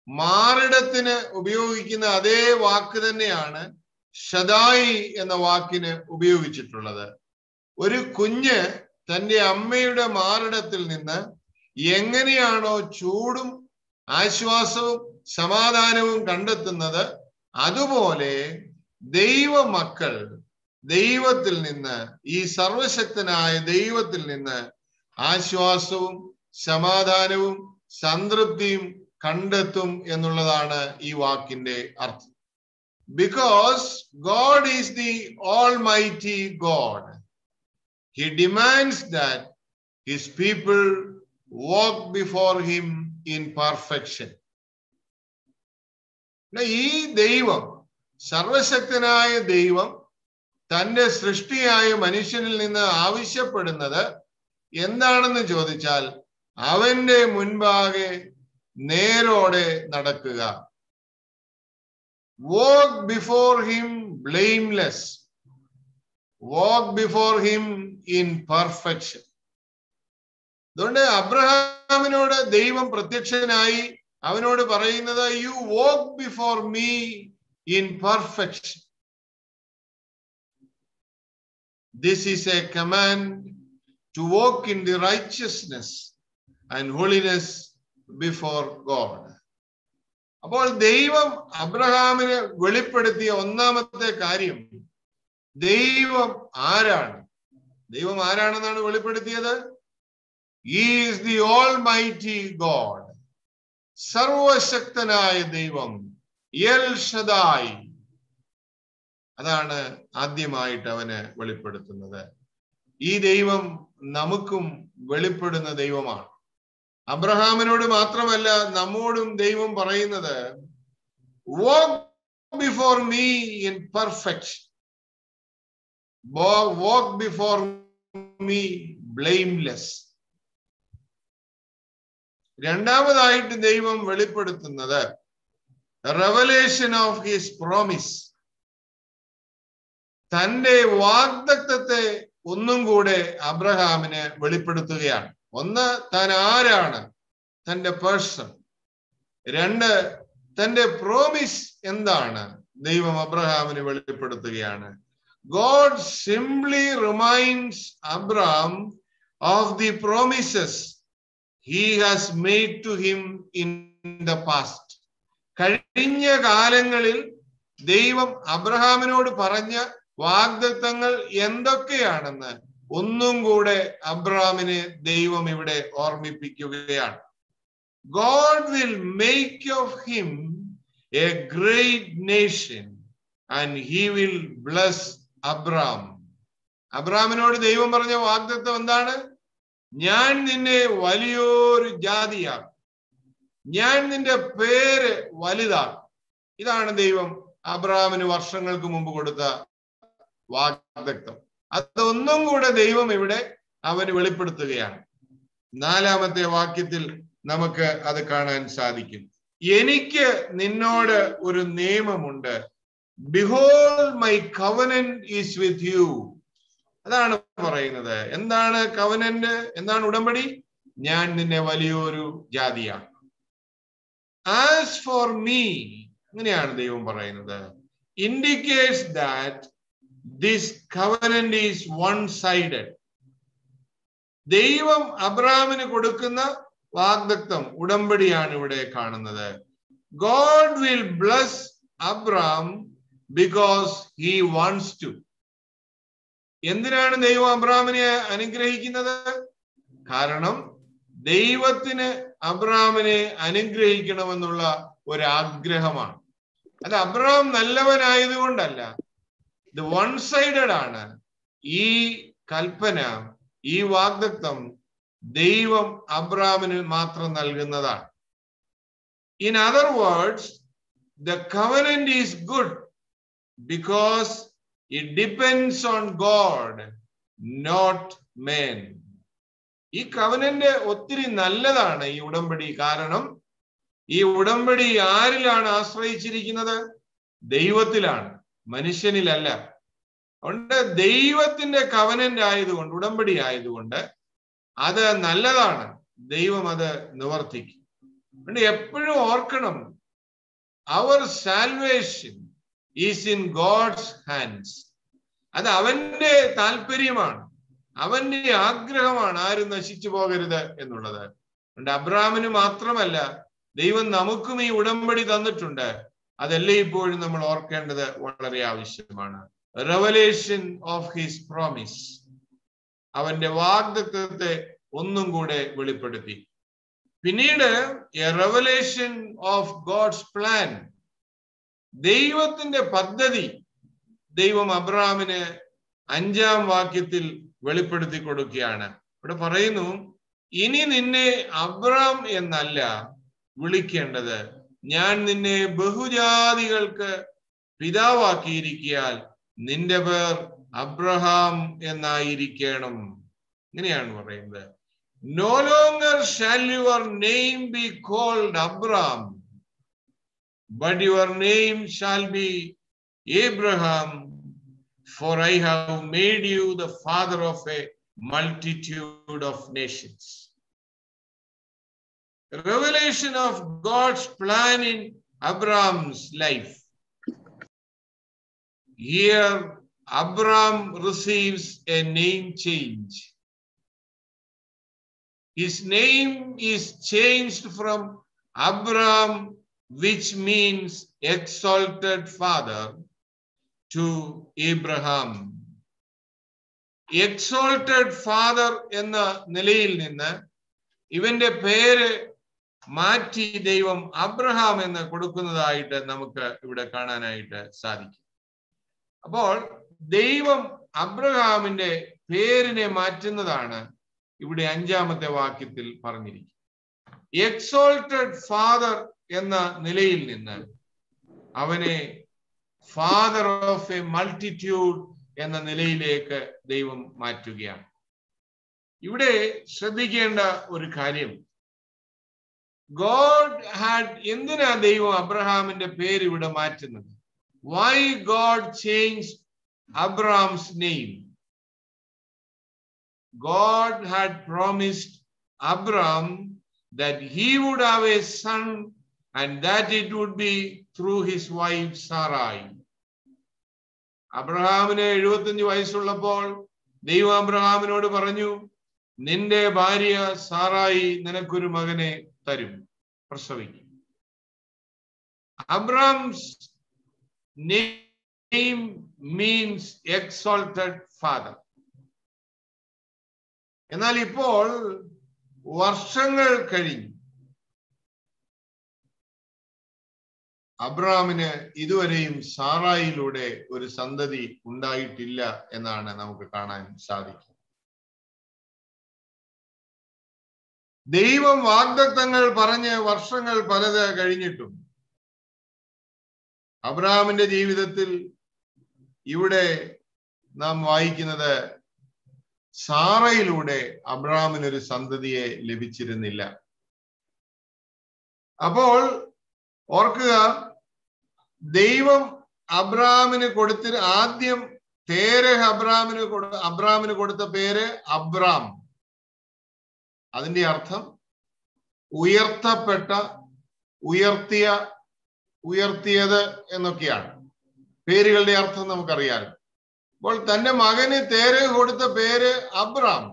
മാറിടത്തിന് ഉപയോഗിക്കുന്ന അതേ വാക്ക് തന്നെയാണ് ഷദായി എന്ന വാക്കിന് ഉപയോഗിച്ചിട്ടുള്ളത്. ഒരു കുഞ്ഞ് തന്റെ അമ്മയുടെ മാറിടത്തിൽ നിന്ന് എങ്ങനെയാണോ ചൂടും ആശ്വാസവും സമാധാനവും കണ്ടെത്തുന്നത്, അതുപോലെ ദൈവമക്കൾ ദൈവത്തിൽ നിന്ന്, ഈ സർവശക്തനായ ദൈവത്തിൽ നിന്ന് ആശ്വാസവും സമാധാനവും സംതൃപ്തിയും കണ്ടെത്തും എന്നുള്ളതാണ് ഈ വാക്കിന്റെ അർത്ഥം. Because God is the Almighty God, He demands that His people walk before Him in perfection. ഈ ദൈവം, സർവശക്തനായ ദൈവം തന്റെ സൃഷ്ടിയായ മനുഷ്യനിൽ നിന്ന് ആവശ്യപ്പെടുന്നത് എന്താണെന്ന് ചോദിച്ചാൽ, അവന്റെ മുൻപാകെ നേരോടെ നടക്കുക. Walk before him blameless. Walk before him in perfection. അതുകൊണ്ട് അബ്രഹാമിനോട് ദൈവം പ്രത്യക്ഷനായി അവനോട് പറയുന്നത്, you walk before me in perfection. This is a command to walk in the righteousness and holiness before God. അപ്പോൾ ദൈവം അബ്രഹാമിന് വെളിപ്പെടുത്തിയ ഒന്നാമത്തെ കാര്യം, ദൈവം ആരാണ്? ദൈവം ആരാണെന്നാണ് വെളിപ്പെടുത്തിയത്? He is the Almighty God. സർവശക്തനായ ദൈവം, എൽ ഷദായ്. അതാണ് ആദ്യമായിട്ട് അവന് വെളിപ്പെടുത്തുന്നത്. ഈ ദൈവം നമുക്കും വെളിപ്പെടുന്ന ദൈവമാണ്. അബ്രഹാമിനോട് മാത്രമല്ല, നമ്മോടും ദൈവം പറയുന്നത്, walk before me in perfection, walk before me blameless. രണ്ടാമതായിട്ട് ദൈവം വെളിപ്പെടുത്തുന്നത് revelation of his promise. തന്റെ വാഗ്ദത്തത്തെ ഒന്നും കൂടെ അബ്രഹാമിന് വെളിപ്പെടുത്തുകയാണ്. ഒന്ന്, താൻ ആരാണ്, തന്റെ പേഴ്സൺ. രണ്ട്, തന്റെ പ്രോമിസ് എന്താണ്, ദൈവം അബ്രഹാമിന് വെളിപ്പെടുത്തുകയാണ്. God simply reminds Abraham of the promises he has made to him in the past. കഴിഞ്ഞ കാലങ്ങളിൽ ദൈവം അബ്രഹാമിനോട് പറഞ്ഞ വാഗ്ദത്തങ്ങൾ എന്തൊക്കെയാണെന്ന് ഒന്നും കൂടെ അബ്രഹാമിനെ ദൈവം ഇവിടെ ഓർമ്മിപ്പിക്കുകയാണ്. God will make of him a great nation and he will bless Abraham. അബ്രഹാമിനോട് ദൈവം പറഞ്ഞ വാഗ്ദത്തം എന്താണ്? ഞാൻ നിന്നെ വലിയൊരു ജാതിയാക്കും, ഞാൻ നിന്റെ പേര് വലുതാക്കും. ഇതാണ് ദൈവം അബ്രഹാമിന് വർഷങ്ങൾക്ക് മുമ്പ് കൊടുത്ത വാഗ്ദത്തം. അതൊന്നും കൂടെ ദൈവം ഇവിടെ അവന് വെളിപ്പെടുത്തുകയാണ്. നാലാമത്തെ വാക്യത്തിൽ നമുക്ക് അത് കാണാൻ സാധിക്കും. എനിക്ക് നിന്നോട് ഒരു നിയമമുണ്ട്. Behold, my covenant is with you. അതാണ് പറയുന്നത്. എന്താണ് കവനന്റ്? എന്താണ് ഉടമ്പടി? ഞാൻ നിന്നെ വലിയൊരു ജാതിയാണ്. As for me, അങ്ങനെയാണ് ദൈവം പറയുന്നത്. Indicates that this covenant is one-sided. ദൈവം അബ്രഹാമിന് കൊടുക്കുന്ന വാഗ്ദത്തം, ഉടമ്പടിയാണ് ഇവിടെ കാണുന്നത്. God will bless Abraham because he wants to. എന്തിനാണ് ദൈവം അബ്രഹാമിനെ അനുഗ്രഹിക്കുന്നത്? കാരണം ദൈവത്തിന് അബ്രഹാമിനെ അനുഗ്രഹിക്കണമെന്നുള്ള ഒരാഗ്രഹമാണ്. അത് അബ്രഹാം നല്ലവനായതുകൊണ്ടല്ല, ഇത് വൺ സൈഡഡ് ആണ്. ഈ കൽപ്പന, ഈ വാഗ്ദത്തം ദൈവം അബ്രഹാമിന് മാത്രം നൽകുന്നതാണ്. In other words, the covenant is good because it depends on God, not man. ഈ കവനന്റ് ഒത്തിരി നല്ലതാണ്, ഈ ഉടമ്പടി. കാരണം ഈ ഉടമ്പടി ആരിലാണ് ആശ്രയിച്ചിരിക്കുന്നത്? ദൈവത്തിലാണ്, മനുഷ്യനിലല്ല. അതുകൊണ്ട് ദൈവത്തിന്റെ കവനന്റ് ആയതുകൊണ്ട്, ഉടമ്പടി ആയതുകൊണ്ട് അത് നല്ലതാണ്. ദൈവം അത് നിവർത്തിക്കും. അതുകൊണ്ട് എപ്പോഴും ഓർക്കണം, our salvation is in God's hands. അത് അവന്റെ താല്പര്യമാണ്, അവന്റെ ആഗ്രഹമാണ് ആരും നശിച്ചു പോകരുത് എന്നുള്ളത്. അതുകൊണ്ട് അബ്രഹാമിന് മാത്രമല്ല, ദൈവം നമുക്കും ഈ ഉടമ്പടി തന്നിട്ടുണ്ട്. അതെല്ലാം ഇപ്പോഴും നമ്മൾ ഓർക്കേണ്ടത് വളരെ ആവശ്യമാണ്. റെവലേഷൻ ഓഫ് ഹിസ് പ്രോമിസ്, അവന്റെ വാഗ്ദത്തത്തെ ഒന്നും കൂടെ വെളിപ്പെടുത്തി. പിന്നീട് a revelation of God's plan, ദൈവത്തിന്റെ പദ്ധതി ദൈവം അബ്രഹാമിന് 5-ാം വാക്യത്തിൽ വെളിപ്പെടുത്തി കൊടുക്കുകയാണ്. ഇവിടെ പറയുന്നു, ഇനി നിന്നെ അബ്രഹാം എന്നല്ല വിളിക്കേണ്ടത്, ഞാൻ നിന്നെ ബഹുജാതികൾക്ക് പിതാവാക്കിയിരിക്കയാൽ നിന്റെ പേർ അബ്രഹാം എന്നായിരിക്കണം. ഇങ്ങനെയാണ് പറയുന്നത്. No longer shall your name be called Abraham, but your name shall be Abraham, for I have made you the father of a multitude of nations. Revelation of God's plan in Abraham's life. Here Abraham receives a name change. His name is changed from Abraham, which means exalted father, to Abraham. Exalted father എന്ന നിലയിൽ നിന്ന് ഇവന്റെ പേര് മാറ്റി ദൈവം Abraham എന്ന് കൊടുക്കുന്നതായിട്ട് നമുക്ക് ഇവിടെ കാണാനായിട്ട് സാധിക്കും. അപ്പോൾ ദൈവം അബ്രഹാമിന്റെ പേരിനെ മാറ്റുന്നതാണ് ഇവിടെ 5-ാമത്തെ വാക്യത്തിൽ പറഞ്ഞിരിക്കുന്നത്. എക്സോൾട്ടഡ് ഫാദർ എന്ന നിലയിൽ നിന്ന് അവനെ ഫാദർ ഓഫ് എ മൾട്ടിറ്റ്യൂഡ് എന്ന നിലയിലേക്ക് ദൈവം മാറ്റുകയാണ്. ഇവിടെ ശ്രദ്ധിക്കേണ്ട ഒരു കാര്യം, ഗോഡ് ഹാഡ്, എന്തിനാ ദൈവം അബ്രഹാമിന്റെ പേര് ഇവിടെ മാറ്റുന്നത്? Why God change Abraham's name? God had promised Abraham that he would have a son and that it would be through his wife Sarai. അബ്രഹാമിന് 75 വയസ്സുള്ളപ്പോൾ ദൈവം അബ്രഹാമിനോട് പറഞ്ഞു, നിന്റെ ഭാര്യ സാറായി നിനക്കൊരു മകനെ തരും, പ്രസവിക്കും. Abraham's name means exalted father. എന്നാൽ ഇപ്പോൾ വർഷങ്ങൾ കഴിഞ്ഞു, അബ്രഹാമിന് ഇതുവരെയും സാറായിലൂടെ ഒരു സന്തതി ഉണ്ടായിട്ടില്ല എന്നാണ് നമുക്ക് കാണാൻ സാധിക്കുന്നത്. ദൈവം വാഗ്ദത്തങ്ങൾ പറഞ്ഞ് വർഷങ്ങൾ പലത് കഴിഞ്ഞിട്ടും അബ്രഹാമിന്റെ ജീവിതത്തിൽ ഇവിടെ നാം വായിക്കുന്നത് സാറയിലൂടെ അബ്രഹാമിനൊരു സന്തതിയെ ലഭിച്ചിരുന്നില്ല. അപ്പോൾ ഓർക്കുക, ദൈവം അബ്രഹാമിന് ആദ്യം തേരഹ് അബ്രഹാമിന് കൊടുത്ത പേര് അബ്രാം. അതിന്റെ അർത്ഥം ഉയർത്തപ്പെട്ട, ഉയർത്തിയത് എന്നൊക്കെയാണ്. പേരുകളുടെ അർത്ഥം നമുക്കറിയാം. അപ്പോൾ തന്റെ മകന് തേരഹ് കൊടുത്ത പേര് അബ്രാം.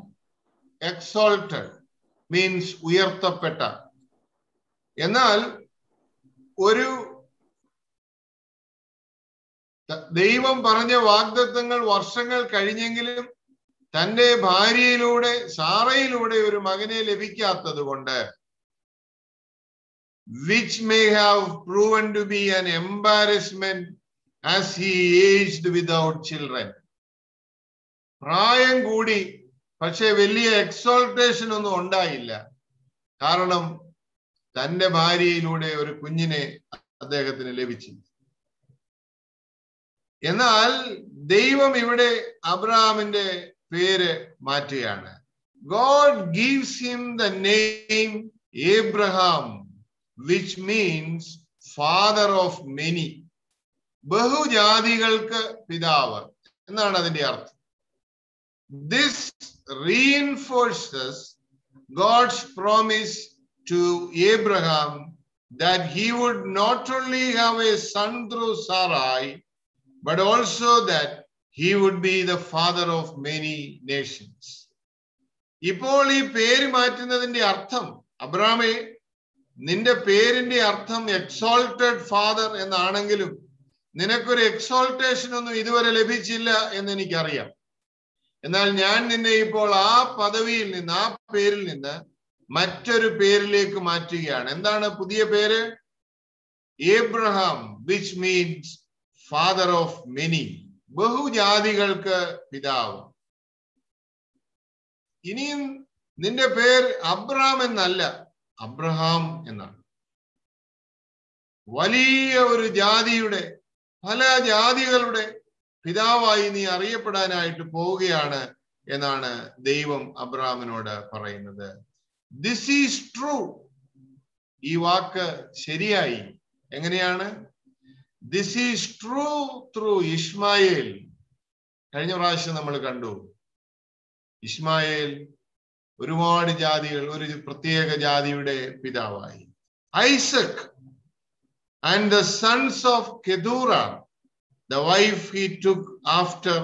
Exalted means ഉയർത്തപ്പെട്ട. എന്നാൽ ഒരു ദൈവം പറഞ്ഞ വാഗ്ദത്തങ്ങൾ വർഷങ്ങൾ കഴിഞ്ഞെങ്കിലും തന്റെ ഭാര്യയിലൂടെ സാറയിലൂടെ ഒരു മകനെ ലഭിക്കാത്തത് കൊണ്ട്, which may have proven to be an embarrassment as he aged without children. പ്രായം കൂടി, പക്ഷെ വലിയ എക്സോൾട്ടേഷൻ ഒന്നും ഉണ്ടായില്ല. കാരണം തന്റെ ഭാര്യയിലൂടെ ഒരു കുഞ്ഞിനെ അദ്ദേഹത്തിന് ലഭിച്ചു. എന്നാൽ ദൈവം ഇവിടെ അബ്രഹാമിന്റെ പേര് മാറ്റുകയാണ്. God gives him the name Abraham, which means father of many. ബഹുജാതികൾക്ക് പിതാവ് എന്നാണ് അതിന്റെ അർത്ഥം. This reinforces God's promise to Abraham that he would not only have a son through Sarai, but also that he would be the father of many nations. ഇപ്പോൾ ഈ പേര് മാറ്റുന്നതിന്റെ അർത്ഥം, അബ്രഹാമേ, നിന്റെ പേരിന്റെ അർത്ഥം എക്സോൾട്ടഡ് ഫാദർ എന്നാണെങ്കിലും നിനക്കൊരു എക്സോൾട്ടേഷൻ ഒന്നും ഇതുവരെ ലഭിച്ചില്ല എന്ന് എനിക്കറിയാം. എന്നാൽ ഞാൻ നിന്നെ ഇപ്പോൾ ആ പദവിയിൽ നിന്ന്, ആ പേരിൽ നിന്ന് മറ്റൊരു പേരിലേക്ക് മാറ്റുകയാണ്. എന്താണ് പുതിയ പേര്? Abraham, which means father of many. ബഹുജാതികൾക്ക് പിതാവ്. ഇനിയും നിന്റെ പേര് അബ്രഹാം എന്നല്ല, അബ്രഹാം എന്നാണ്. വലിയ ഒരു ജാതിയുടെ, പല ജാതികളുടെ പിതാവായി നീ അറിയപ്പെടാനായിട്ട് പോവുകയാണ് എന്നാണ് ദൈവം അബ്രഹാമിനോട് പറയുന്നത്. This is true. ഈ വാക്ക് ശരിയായി. എങ്ങനെയാണ്? This is true through Ismail. കഴിഞ്ഞ പ്രാവശ്യം നമ്മൾ കണ്ടു, ഇസ്മായേൽ ഒരുപാട് ജാതികൾ, ഒരു പ്രത്യേക ജാതിയുടെ പിതാവായി. Isaac and the sons of Keturah, the wife he took after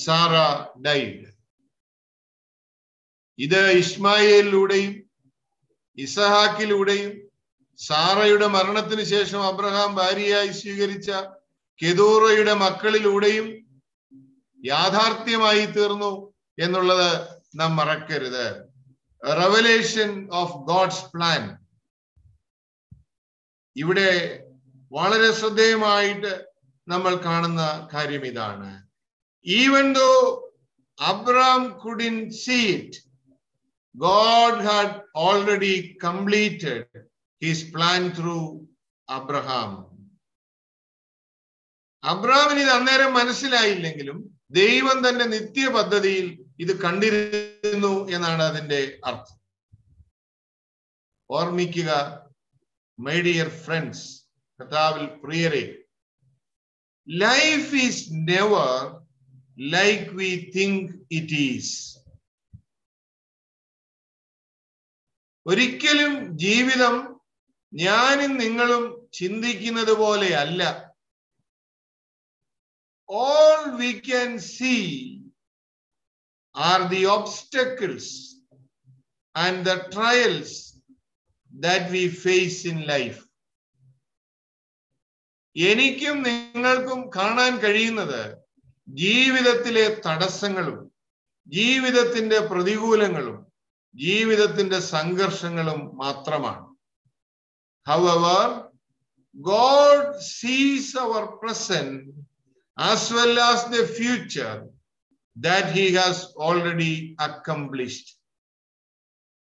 Sarah died. ഇത് ഇസ്മായേലിലൂടെയും ഇസഹാക്കിലൂടെയും സാറയുടെ മരണത്തിന് ശേഷം അബ്രഹാം ഭാര്യയായി സ്വീകരിച്ച കെതൂറയുടെ മക്കളിലൂടെയും യാഥാർത്ഥ്യമായി തീർന്നു എന്നുള്ളത് നാം മറക്കരുത്. Revelation of God's plan. ഇവിടെ വളരെ ശ്രദ്ധേയമായിട്ട് നമ്മൾ കാണുന്ന കാര്യം ഇതാണ്. Even though Abraham couldn't see it, God had already completed his plan through Abraham. അബ്രഹാമിന് ഇത് അന്നേരം മനസ്സിലായില്ലെങ്കിലും ദൈവം തന്റെ നിത്യ പദ്ധതിയിൽ ഇത് കണ്ടിരുന്നു എന്നാണ് അതിന്റെ അർത്ഥം. ഓർമ്മിക്കുക മൈ ഡിയർ ഫ്രണ്ട്സ്, കർത്താവിൽ പ്രിയരെ, life is never like we think it is. ഒരിക്കലും ജീവിതം ഞാനും നിങ്ങളും ചിന്തിക്കുന്നത് പോലെ അല്ല. All we can see are the obstacles and the trials that we face in life. എനിക്കും നിങ്ങൾക്കും കാണാൻ കഴിയുന്നത് ജീവിതത്തിലെ തടസ്സങ്ങളും ജീവിതത്തിന്റെ പ്രതികൂലങ്ങളും ജീവിതത്തിന്റെ സംഘർഷങ്ങളും മാത്രമാണ്. However, God sees our present as well as the future that he has already accomplished.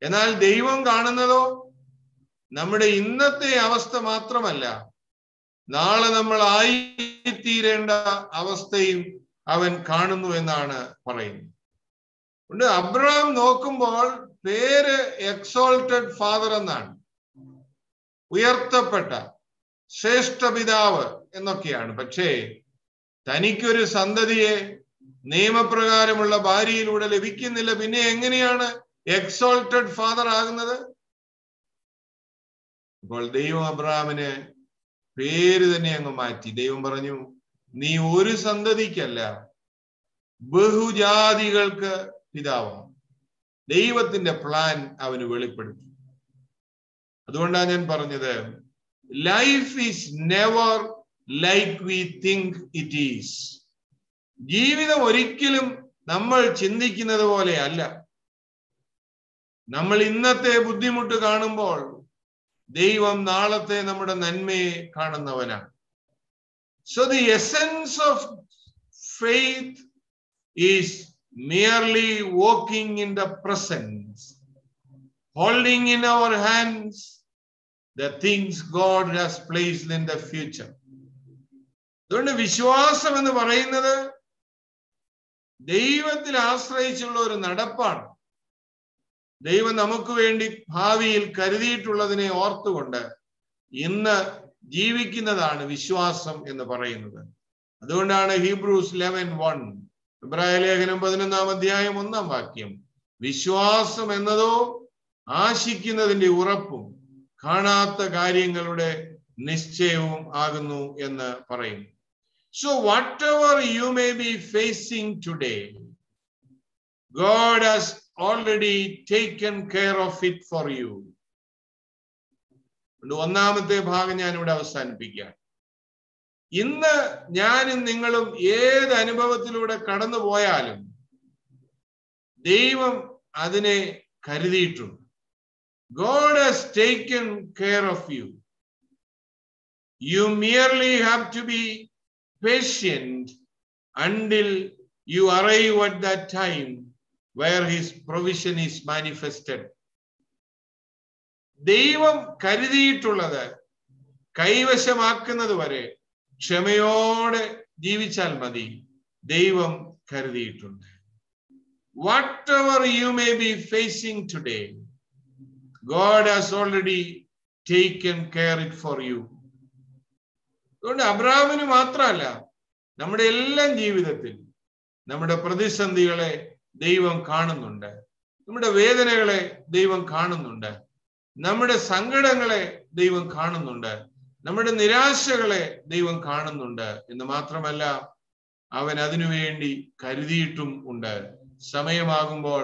എന്നാൽ ദൈവം കാണുന്നതോ നമ്മുടെ ഇന്നത്തെ അവസ്ഥ മാത്രമല്ല, നാളെ നമ്മൾ ആയിത്തീരേണ്ട അവസ്ഥയും അവൻ കാണുന്നു എന്നാണ് പറയുന്നത്. അതുകൊണ്ട് അബ്രഹാം നോക്കുമ്പോൾ പേര് എക്സോൾട്ടഡ് ഫാദർ എന്നാണ്, ഉയർത്തപ്പെട്ട ശ്രേഷ്ഠ പിതാവ് എന്നൊക്കെയാണ്. പക്ഷേ തനിക്കൊരു സന്തതിയെ നിയമപ്രകാരമുള്ള ഭാര്യയിലൂടെ ലഭിക്കുന്നില്ല. പിന്നെ എങ്ങനെയാണ് എക്സോൾട്ടഡ് ഫാദർ ആകുന്നത്? അപ്പോൾ ദൈവം അബ്രഹാമിന് പേര് തന്നെ അങ്ങ് മാറ്റി. ദൈവം പറഞ്ഞു, നീ ഒരു സന്തതിക്കല്ല, ബഹുജാതികൾക്ക് പിതാവാണ്. ദൈവത്തിന്റെ പ്ലാൻ അവന് വെളിപ്പെടുത്തി. അതുകൊണ്ടാണ് ഞാൻ പറഞ്ഞത്, life is never like we think it is. ജീവിതം ഒരിക്കലും നമ്മൾ ചിന്തിക്കുന്നത് പോലെ അല്ല. നമ്മൾ ഇന്നത്തെ ബുദ്ധിമുട്ട് കാണുമ്പോൾ ദൈവം നാളത്തെ നമ്മുടെ നന്മയെ കാണുന്നവനാണ്. So the essence of faith is merely walking in the present, holding in our hands the things God has placed in the future. അതുകൊണ്ട് വിശ്വാസം എന്ന് പറയുന്നത് ദൈവത്തിൽ ആശ്രയിച്ചുള്ള ഒരു നടപ്പാണ്. ദൈവം നമുക്ക് വേണ്ടി ഭാവിയിൽ കരുതിയിട്ടുള്ളതിനെ ഓർത്തുകൊണ്ട് ഇന്ന് ജീവിക്കുന്നതാണ് വിശ്വാസം എന്ന് പറയുന്നത്. അതുകൊണ്ടാണ് ഹീബ്രൂസ് 11:1, ഇബ്രായ ലേഖനം 11-ാം അധ്യായം 1-ാം വാക്യം, വിശ്വാസം എന്നതോ ആശിക്കുന്നതിന്റെ ഉറപ്പും കാണാത്ത കാര്യങ്ങളുടെ നിശ്ചയവും ആകുന്നു എന്ന് പറയുന്നു. So whatever you may be facing today, God has already taken care of it for you. ഒന്നാമത്തെ ഭാഗം ഞാൻ ഇവിടെ അവസാനിപ്പിക്കാം. ഇന്ന് ഞാനും നിങ്ങളും ഏത് അനുഭവത്തിലൂടെ കടന്നു പോയാലും ദൈവം അതിനെ കരുതിയിട്ടുണ്ട്. God has taken care of you. You merely have to be patient until you arrive at that time where his provision is manifested. ദൈവം കരുതിയിട്ടുള്ളത് കൈവശമാക്കുന്നത് വരെ ക്ഷമയോടെ ജീവിച്ചാൽ മതി. ദൈവം കരുതിയിട്ടുണ്ട്. Whatever you may be facing today, God has already taken care it for you. അതുകൊണ്ട് അബ്രഹാമിന് മാത്രമല്ല, നമ്മുടെ എല്ലാം ജീവിതത്തിൽ നമ്മുടെ പ്രതിസന്ധികളെ ദൈവം കാണുന്നുണ്ട്, നമ്മുടെ വേദനകളെ ദൈവം കാണുന്നുണ്ട്, നമ്മുടെ സങ്കടങ്ങളെ ദൈവം കാണുന്നുണ്ട്, നമ്മുടെ നിരാശകളെ ദൈവം കാണുന്നുണ്ട് എന്ന് മാത്രമല്ല, അവൻ അതിനുവേണ്ടി കരുതിയിട്ടും ഉണ്ട്. സമയമാകുമ്പോൾ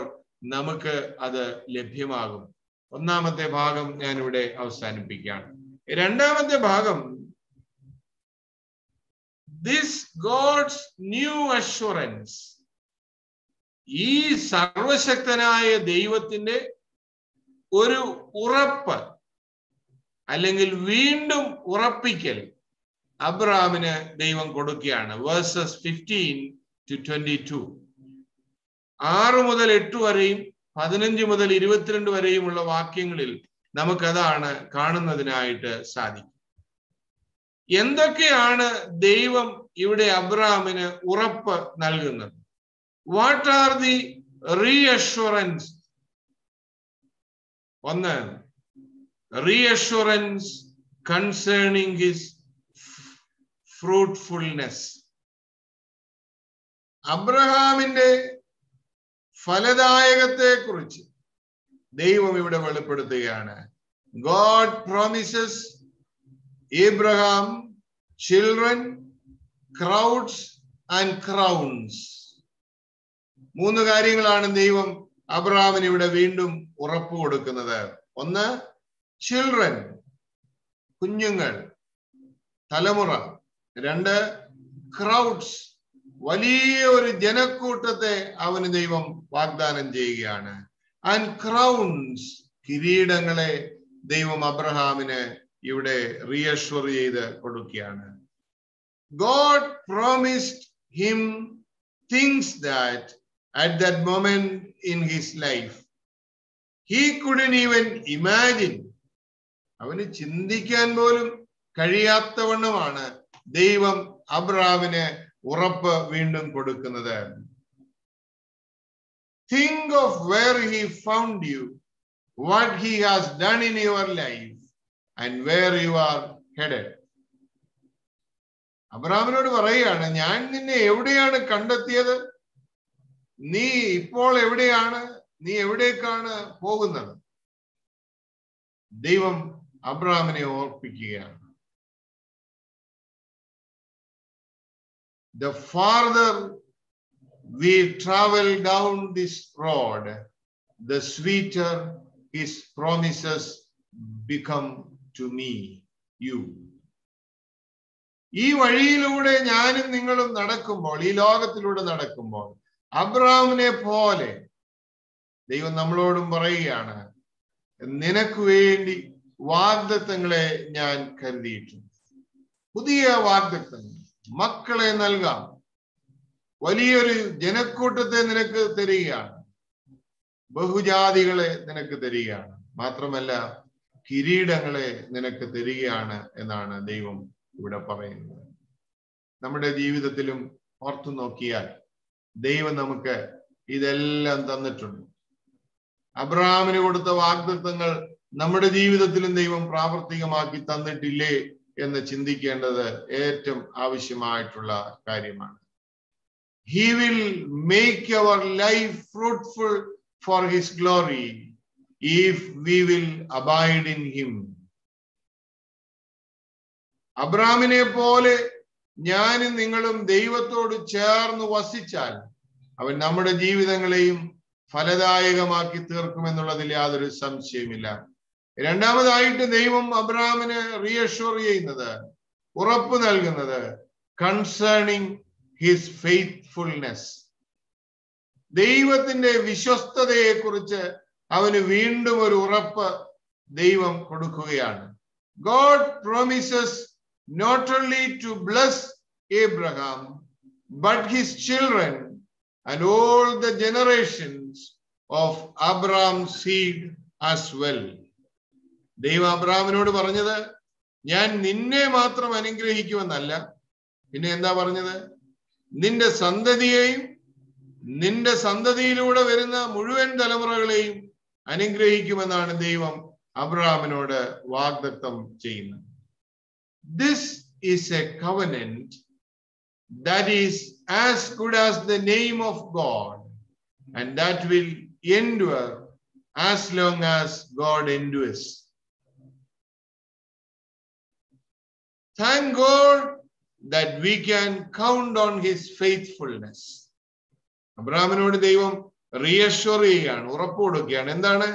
നമുക്ക് അത് ലഭ്യമാകും. ഒന്നാമത്തെ ഭാഗം ഞാൻ ഇവിടെ അവസാനിപ്പിക്കുകയാണ്. രണ്ടാമത്തെ ഭാഗം, ദിസ് ഗോഡ്സ് ന്യൂ അഷ്വറൻസ്, ഈ സർവശക്തനായ ദൈവത്തിന്റെ ഒരു ഉറപ്പ് അല്ലെങ്കിൽ വീണ്ടും ഉറപ്പിക്കൽ അബ്രഹാമിന് ദൈവം കൊടുക്കുകയാണ്. വേഴ്സസ് 15 to 22, 6 മുതൽ 8 വരെയും 15 മുതൽ 22 വരെയുമുള്ള വാക്യങ്ങളിൽ നമുക്കതാണ് കാണുന്നതിനായിട്ട് സാധിക്കും. എന്തൊക്കെയാണ് ദൈവം ഇവിടെ അബ്രഹാമിന് ഉറപ്പ് നൽകുന്നത്? What are the reassurance? ഒന്ന്, റീഅഷ്വറൻസ് കൺസേണിംഗ് ഹിസ് ഫ്രൂട്ട്ഫുൾനെസ്. അബ്രഹാമിന്റെ ഫലദായകത്തെ കുറിച്ച് ദൈവം ഇവിടെ വെളിപ്പെടുത്തുകയാണ്. God promises Abraham children, crowds and crowns. 3 കാര്യങ്ങളാണ് ദൈവം അബ്രഹാമിന് ഇവിടെ വീണ്ടും ഉറപ്പ് കൊടുക്കുന്നത്. ഒന്ന്, ചിൽഡ്രൻ, കുഞ്ഞുങ്ങൾ, തലമുറ. 2, ക്രൗഡ്സ്, വലിയ ഒരു ജനക്കൂട്ടത്തെ അവന് ദൈവം വാഗ്ദാനം ചെയ്യുകയാണ്. ആൻഡ് ക്രൗൺസ്, കിരീടങ്ങളെ ദൈവം അബ്രഹാമിന് ഇവിടെ റീഅഷ്വർ ചെയ്ത് കൊടുക്കുകയാണ്. God promised him things that at that moment in his life he couldn't even imagine. അവന് ചിന്തിക്കാൻ പോലും കഴിയാത്തവണ്ണമാണ് ദൈവം അബ്രഹാമിന് ഉറപ്പ് വീണ്ടും കൊടുക്കുന്നത്. Think of where he found you, what he has done in your life, and where you are headed. അബ്രഹാമിനോട് പറയുകയാണ്, ഞാൻ നിന്നെ എവിടെയാണ് കണ്ടെത്തിയത്, നീ ഇപ്പോൾ എവിടെയാണ്, നീ എവിടേക്കാണ് പോകുന്നത്? ദൈവം അബ്രഹാമിനെ ഓർപ്പിക്കുകയാണ്. The farther we travel down this road, the sweeter his promises become to me, you. ഈ വഴിയിലൂടെ ഞാനും നിങ്ങളും നടക്കുമ്പോൾ, ഈ ലോകത്തിലൂടെ നടക്കുമ്പോൾ, അബ്രഹാമിനെ പോലെ ദൈവം നമ്മളോടും പറയുകയാണ്, നിനക്ക് വേണ്ടി വാഗ്ദത്തങ്ങളെ ഞാൻ കരുതിയിട്ടുണ്ട്. പുതിയ വാഗ്ദത്തങ്ങൾ, മക്കളെ നൽകാം, വലിയൊരു ജനക്കൂട്ടത്തെ നിനക്ക് തരികയാണ്, ബഹുജാതികളെ നിനക്ക് തരികയാണ്, മാത്രമല്ല കിരീടങ്ങളെ നിനക്ക് തരികയാണ് എന്നാണ് ദൈവം ഇവിടെ പറയുന്നത്. നമ്മുടെ ജീവിതത്തിലും ഓർത്തു നോക്കിയാൽ ദൈവം നമുക്ക് ഇതെല്ലാം തന്നിട്ടുണ്ട്. അബ്രഹാമിന് കൊടുത്ത വാഗ്ദത്തങ്ങൾ നമ്മുടെ ജീവിതത്തിലും ദൈവം പ്രാവർത്തികമാക്കി തന്നിട്ടില്ലേ എന്ന് ചിന്തിക്കേണ്ടത് ഏറ്റവും ആവശ്യമായിട്ടുള്ള കാര്യമാണ്. He will make our life fruitful for his glory if we will abide in him. അബ്രഹാമിനെ പോലെ ഞാനും നിങ്ങളും ദൈവത്തോട് ചേർന്ന് വസിച്ചാൽ അവൻ നമ്മുടെ ജീവിതങ്ങളെയും ഫലദായകമാക്കി തീർക്കുമെന്നുള്ളതിൽ യാതൊരു സംശയമില്ല. രണ്ടാമതായിട്ട് ദൈവം അബ്രഹാമിന് റീഅഷ്വർ ചെയ്യുന്നത്, ഉറപ്പ് നൽകുന്നത്, കൺസേണിംഗ് ഹിസ് ഫെയ്ത്ത്ഫുൾനെസ്. ദൈവത്തിന്റെ വിശ്വസ്തതയെ കുറിച്ച് അവന് വീണ്ടും ഒരു ഉറപ്പ് ദൈവം കൊടുക്കുകയാണ്. God promises not only to bless Abraham but his children and all the generations of Abraham's seed as well. ദൈവം അബ്രഹാമിനോട് പറഞ്ഞത്, ഞാൻ നിന്നെ മാത്രം അനുഗ്രഹിക്കുമെന്നല്ല, പിന്നെ എന്താ പറഞ്ഞത്? നിന്റെ സന്തതിയെയും നിന്റെ സന്തതിയിലൂടെ വരുന്ന മുഴുവൻ തലമുറകളെയും അനുഗ്രഹിക്കുമെന്നാണ് ദൈവം അബ്രഹാമിനോട് വാഗ്ദത്തം ചെയ്യുന്നത്. This is a covenant that is as good as the name of God, and that will endure as long as God endures. Thank God that we can count on his faithfulness. അബ്രഹാമിനോട് ദൈവം റീഅഷ്വർ ചെയ്യുകയാണ്, ഉറപ്പ് കൊടുക്കുകയാണ്. എന്താണ്?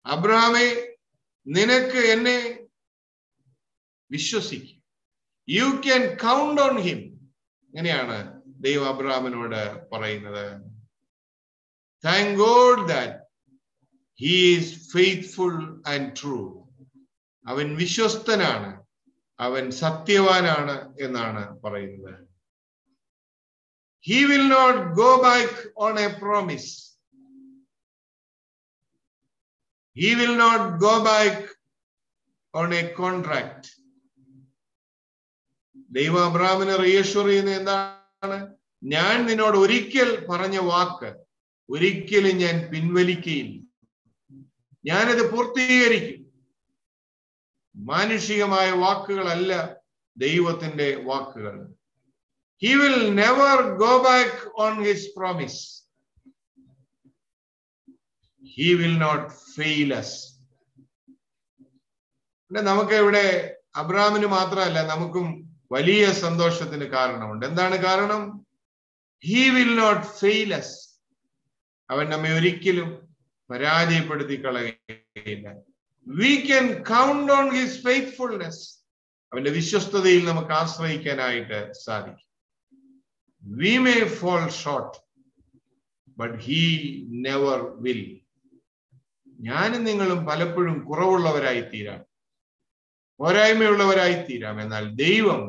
അബ്രഹാമേ, നിനക്ക് എന്നെ വിശ്വസിക്കും. You can count on him. ഇങ്ങനെയാണ് ദൈവം അബ്രഹാമിനോട് പറയുന്നത്. Thank God that he is faithful and true. അവൻ വിശ്വസ്തനാണ്, അവൻ സത്യവാനാണ് എന്നാണ് പറയുന്നത്. He will not go back on a promise. He will not go back on a contract. ദൈവം അബ്രഹാമിനെ റീഅഷ്വർ ചെയ്യുന്നത് എന്താണ്? ഞാൻ നിന്നോട് ഒരിക്കൽ പറഞ്ഞ വാക്ക് ഒരിക്കലും ഞാൻ പിൻവലിക്കുകയില്ല, ഞാനത് പൂർത്തീകരിക്കും. മാനുഷികമായ വാക്കുകളല്ല ദൈവത്തിന്റെ വാക്കുകൾ. He will never go back on his promise. He will not fail us. നമുക്ക് ഇവിടെ അബ്രഹാമിന് മാത്രമല്ല, നമുക്കും വലിയ സന്തോഷത്തിന് കാരണമുണ്ട്. എന്താണ് കാരണം? He will not fail us. അവൻ നമ്മെ ഒരിക്കലും പരാജയപ്പെടുത്തി കളയുകയില്ല. We can count on his faithfulness. അവന്റെ വിശ്വസ്തതയിൽ നമുക്ക് ആശ്രയിക്കാനായിട്ട് സാധിക്കും. We may fall short, but he never will. ഞാനും നിങ്ങളും പലപ്പോഴും കുറവുള്ളവരായി തീരാം, പോരായ്മയുള്ളവരായി തീരാം. എന്നാൽ ദൈവം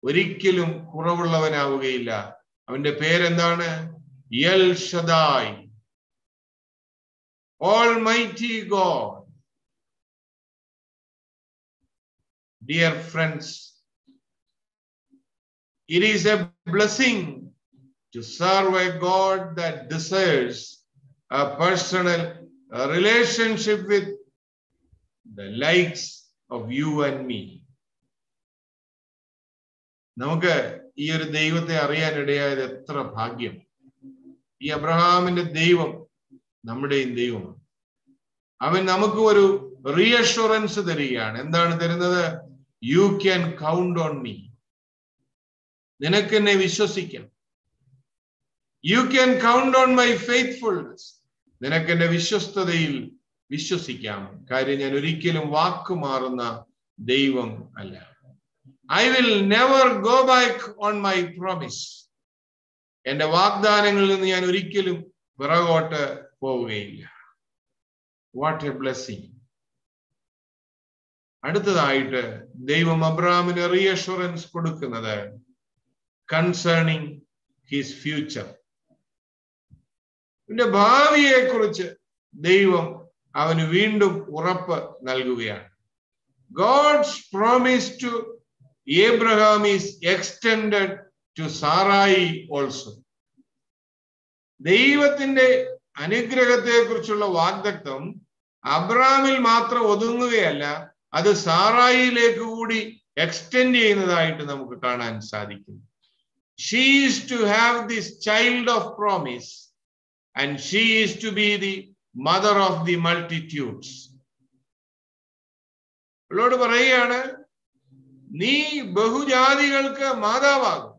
ഒരിക്കലും കുറവുള്ളവനാവുകയില്ല. അവന്റെ പേരെന്താണ്? L Shaddai, Almighty God. Dear friends, it is a blessing to serve a God that desires a personal relationship with the likes of you and me. നമുക്ക് ഈ ഒരു ദൈവത്തെ അറിയാനിടയായത് എത്ര ഭാഗ്യം. ഈ അബ്രഹാമിന്റെ ദൈവം നമ്മുടെയും ദൈവമാണ്. അവൻ നമുക്ക് ഒരു റീഅഷ്വറൻസ് തരികയാണ്. എന്താണ് തരുന്നത്? You can count on me. നിനക്ക് എന്നെ വിശ്വസിക്കാം. You can count on my faithfulness. നിനക്ക് എന്റെ വിശ്വസ്തതയിൽ വിശ്വസിക്കാം. കാര്യം ഞാൻ ഒരിക്കലും വാക്കുമാറുന്ന ദൈവം അല്ല. I will never go back on my promise. എന്റെ വാഗ്ദാനങ്ങളിൽ നിന്ന് ഞാൻ ഒരിക്കലും പിറകോട്ട് പോവുകയില്ല. What a blessing. അടുത്തതായിട്ട് ദൈവം അബ്രഹാമിന് റീഅഷ്വറൻസ് കൊടുക്കുന്നത് കൺസേണിങ് ഹിസ് ഫ്യൂച്ചർ. അവന്റെ ഭാവിയെ കുറിച്ച് ദൈവം അവന് വീണ്ടും ഉറപ്പ് നൽകുകയാണ്. God's promise to Abraham is extended to Sarai also. ദൈവത്തിന്റെ അനുഗ്രഹത്തെ കുറിച്ചുള്ള വാഗ്ദത്തം അബ്രഹാമിൽ മാത്രം ഒതുങ്ങുകയല്ല, അത് സാറായിലേക്ക് കൂടി എക്സ്റ്റെൻഡ് ചെയ്യുന്നതായിട്ട് നമുക്ക് കാണാൻ സാധിക്കും. She is to have this child of promise and she is to be the mother of the multitudes. അവളോട് പറയുകയാണ്, നീ ബഹുജാതികൾക്ക് മാതാവാകും.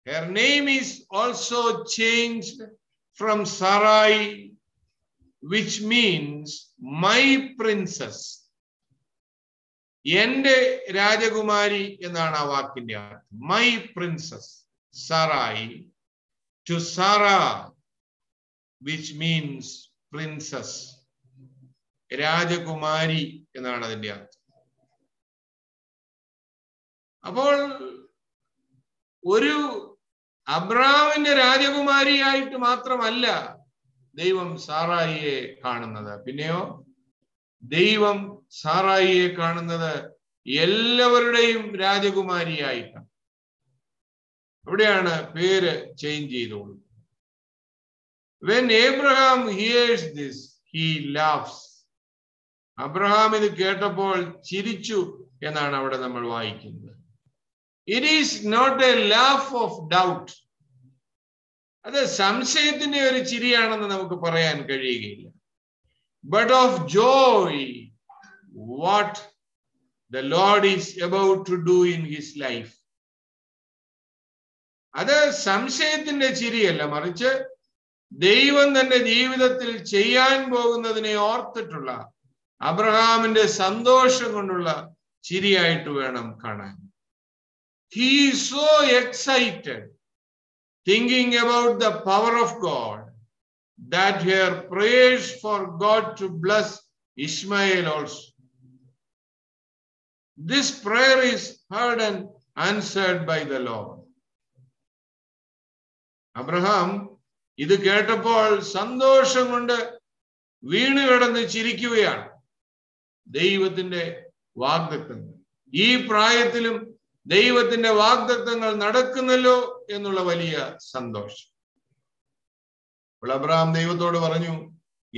Her name is also changed from Sarai, which means my princess. എന്റെ രാജകുമാരി എന്നാണ് ആ വാക്കിന്റെ അർത്ഥം. My princess, Sarai, to Sarah, which means princess. രാജകുമാരി എന്നാണ് അതിന്റെ അർത്ഥം. അപ്പോൾ ഒരു അബ്രഹാമിന്റെ രാജകുമാരിയായിട്ട് മാത്രമല്ല ദൈവം സാറായിയെ കാണുന്നത്. പിന്നെയോ ദൈവം സാറായിയെ കാണുന്നത് എല്ലാവരുടെയും രാജകുമാരിയായിട്ടാണ്. അവിടെയാണ് പേര് ചേഞ്ച് ചെയ്തോളൂ. When Abraham hears this, he laughs. Abraham ഇത് കേട്ടപ്പോൾ ചിരിച്ചു എന്നാണ് അവിടെ നമ്മൾ വായിക്കുന്നത്. It is not a laugh of doubt. അത് സംശയത്തിന്റെ ഒരു ചിരിയാണെന്ന് നമുക്ക് പറയാൻ കഴിയുകയില്ല. But of joy. What the Lord is about to do in his life. അത് സംശയത്തിന്റെ ചിരിയല്ല, മറിച്ച് ദൈവം തന്റെ ജീവിതത്തിൽ ചെയ്യാൻ പോകുന്നതിനെ ഓർത്തിട്ടുള്ള അബ്രഹാമിന്റെ സന്തോഷം കൊണ്ടുള്ള ചിരിയായിട്ട് വേണം കാണാൻ. He is so excited thinking about the power of God that here prays for God to bless Ishmael also. This prayer is heard and answered by the Lord. Abraham ഇത് കേട്ടപ്പോൾ സന്തോഷം കൊണ്ട് വീണ് കിടന്ന് ചിരിക്കുകയാണ്. ദൈവത്തിന്റെ വാഗ്ദത്തങ്ങൾ, ഈ പ്രായത്തിലും ദൈവത്തിന്റെ വാഗ്ദത്തങ്ങൾ നടക്കുന്നല്ലോ എന്നുള്ള വലിയ സന്തോഷം. അപ്പോൾ അബ്രഹാം ദൈവത്തോട് പറഞ്ഞു,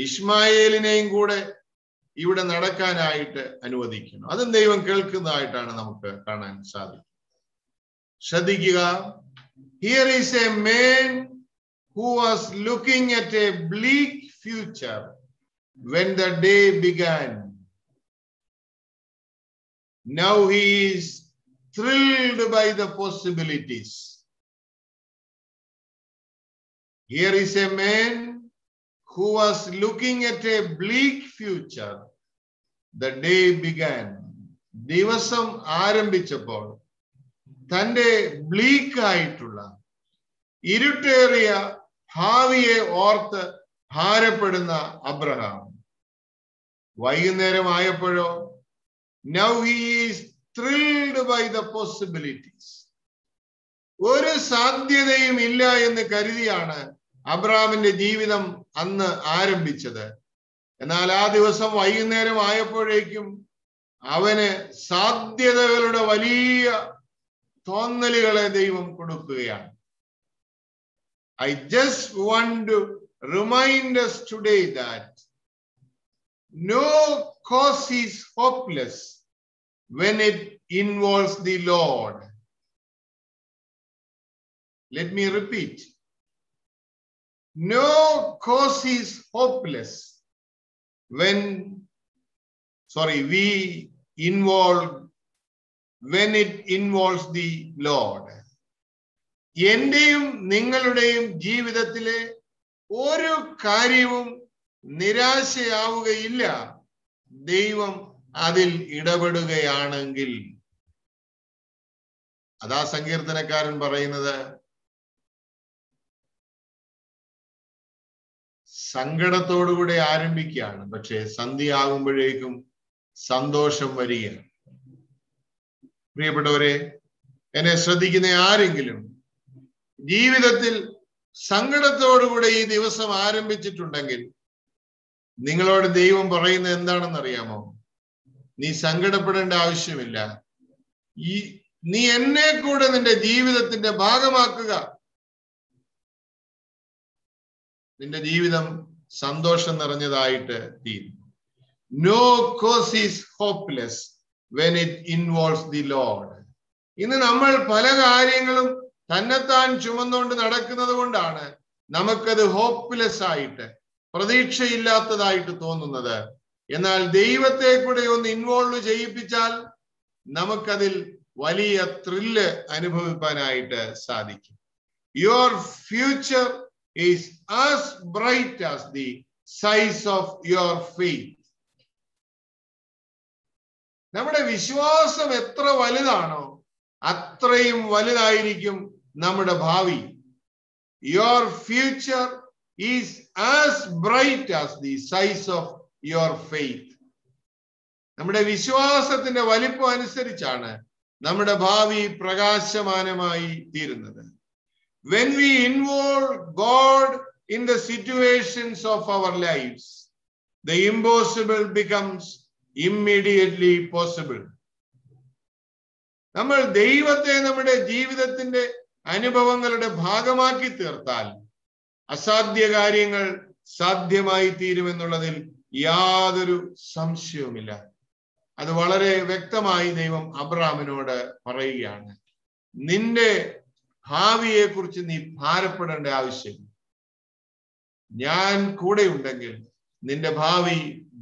ഇശ്മായേലിനെയും കൂടെ ഇവിടെ നടക്കാനായിട്ട് അനുവദിക്കണം. അതും ദൈവം കേൾക്കുന്നതായിട്ടാണ് നമുക്ക് കാണാൻ സാധിക്കും. ശ്രദ്ധിക്കുക, here is a man who was looking at a bleak future when the day began. Now he is thrilled by the possibilities. Here is a man who was looking at a bleak future. The day began. ദിവസം ആരംഭിച്ചപ്പോൾ തന്റെ ബ്ലീക്ക് ആയിട്ടുള്ള ഇരുട്ടേറിയ ഭാവിയെ ഓർത്ത് ഭാരപ്പെടുന്ന Abraham വൈകുന്നേരമായപ്പോഴോ now he is thrilled by the possibilities. ഒരു സാധ്യതയും ഇല്ല എന്ന് കരുതിയാണ് അബ്രഹാമിന്റെ ജീവിതം അന്ന് ആരംഭിച്ചത്. എന്നാൽ ആ ദിവസം വൈകുന്നേരം ആയപ്പോഴേക്കും അവന് സാധ്യതകളുടെ വലിയ തോന്നലുകളെ ദൈവം കൊടുക്കുകയാണ്. I just want to remind us today that no cause is hopeless when it involves the Lord. Let me repeat. No cause is hopeless when it involves the Lord. എന്റെയും നിങ്ങളുടെയും ജീവിതത്തിലെ ഒരു കാര്യവും നിരാശയാവുകയില്ല ദൈവം അതിൽ ഇടപെടുകയാണെങ്കിൽ. അതാ സങ്കീർത്തനക്കാരൻ പറയുന്നത്, സങ്കടത്തോടുകൂടെ ആരംഭിക്കുകയാണ്, പക്ഷെ സന്ധ്യയാകുമ്പോഴേക്കും സന്തോഷം വരികയാണ്. പ്രിയപ്പെട്ടവരെ, എന്നെ ശ്രദ്ധിക്കുന്ന ആരെങ്കിലും ജീവിതത്തിൽ സങ്കടത്തോടുകൂടെ ഈ ദിവസം ആരംഭിച്ചിട്ടുണ്ടെങ്കിൽ നിങ്ങളോട് ദൈവം പറയുന്നത് എന്താണെന്ന് അറിയാമോ? നീ സങ്കടപ്പെടേണ്ട ആവശ്യമില്ല. നീ എന്നെ കൂടെ നിന്റെ ജീവിതത്തിന്റെ ഭാഗമാക്കുക. നിന്റെ ജീവിതം സന്തോഷം നിറഞ്ഞതായിട്ട് തീരും. No cause is hopeless when it involves the Lord. ഇന്ന് നമ്മൾ പല കാര്യങ്ങളും തന്നെത്താൻ ചുമന്നുകൊണ്ട് നടക്കുന്നത് കൊണ്ടാണ് നമുക്കത് ഹോപ്പ്ലെസ് ആയിട്ട്, പ്രതീക്ഷയില്ലാത്തതായിട്ട് തോന്നുന്നത്. എന്നാൽ ദൈവത്തെ കൂടെ ഒന്ന് ഇൻവോൾവ് ചെയ്യിപ്പിച്ചാൽ നമുക്കതിൽ വലിയ ത്രില്ല് അനുഭവിക്കാനായിട്ട് സാധിക്കും. Your future is as bright as the size of your faith. നമ്മുടെ വിശ്വാസം എത്ര വലുതാണോ അത്രയും വലുതായിരിക്കും നമ്മുടെ ഭാവി. Your future is as bright as the size of your faith. നമ്മുടെ വിശ്വാസത്തിന്റെ വലിപ്പം അനുസരിച്ചാണ് നമ്മുടെ ഭാവി പ്രകാശമാനമായി തീരുന്നത്. When we involve God in the situations of our lives, the impossible becomes immediately possible. നമ്മൾ ദൈവത്തെ നമ്മുടെ ജീവിതത്തിന്റെ അനുഭവങ്ങളുടെ ഭാഗമാക്കി തീർത്താൽ അസാധ്യ കാര്യങ്ങൾ സാധ്യമായി തീരുമെന്നുള്ളതിൽ യാതൊരു സംശയവുമില്ല. അത് വളരെ വ്യക്തമായി ദൈവം അബ്രഹാമിനോട് പറയുകയാണ്. നിന്റെ ഭാവിയെ കുറിച്ച് നീ ഭാരപ്പെടേണ്ട ആവശ്യമില്ല. ഞാൻ കൂടെ ഉണ്ടെങ്കിൽ നിന്റെ ഭാവി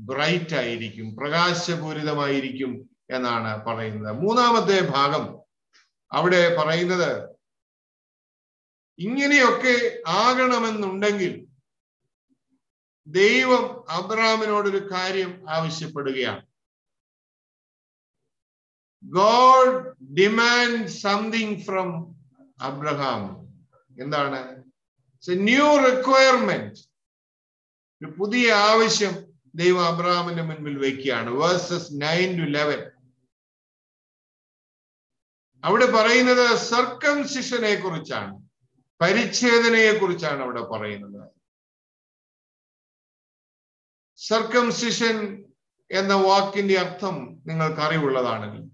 ബ്രൈറ്റ് ആയിരിക്കും, പ്രകാശപൂരിതമായിരിക്കും എന്നാണ് പറയുന്നത്. മൂന്നാമത്തെ ഭാഗം അവിടെ പറയുന്നത്, ഇങ്ങനെയൊക്കെ ആകണമെന്നുണ്ടെങ്കിൽ ദൈവം അബ്രഹാമിനോടൊരു കാര്യം ആവശ്യപ്പെടുകയാണ്. God demands something from Abraham. എന്താണ്? It's a new requirement. ഒരു പുതിയ ആവശ്യം ദൈവം അബ്രഹാമിന്റെ മുൻപിൽ വയ്ക്കുകയാണ്. Verses 9 to 11. അവിടെ പറയുന്നത് സർക്കംസിഷനെ കുറിച്ചാണ്, പരിച്ഛേദനയെ കുറിച്ചാണ് അവിടെ പറയുന്നത്. സർക്കംസിഷൻ എന്ന വാക്കിന്റെ അർത്ഥം നിങ്ങൾക്ക് അറിവുള്ളതാണെങ്കിൽ,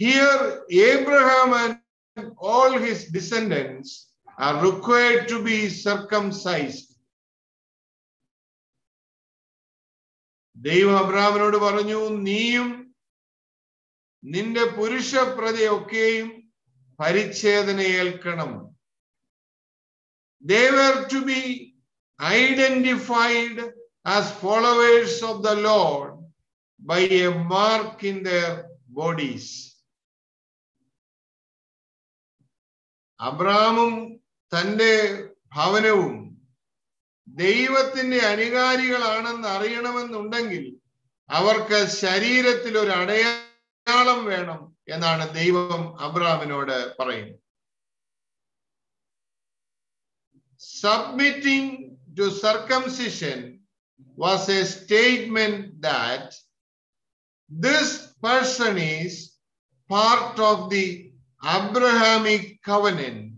here Abraham and all his descendants are required to be circumcised. ദൈവം അബ്രഹാമിനോട് പറഞ്ഞു, നീയും നിന്റെ പുരുഷ പ്രജയൊക്കെയും പരിച്ഛേദന ഏൽക്കണം. They were to be identified as followers of the Lord by a mark in their bodies. അബ്രഹാമും തന്റെ ഭവനവും ദൈവത്തിന്റെ അനുകാരികളാണെന്ന് അറിയണമെന്നുണ്ടെങ്കിൽ അവർക്ക് ശരീരത്തിൽ ഒരു അടയാളം വേണം എന്നാണ് ദൈവം അബ്രഹാമിനോട് പറയുന്നത്. Submitting to circumcision was a statement that this person is part of the Abrahamic covenant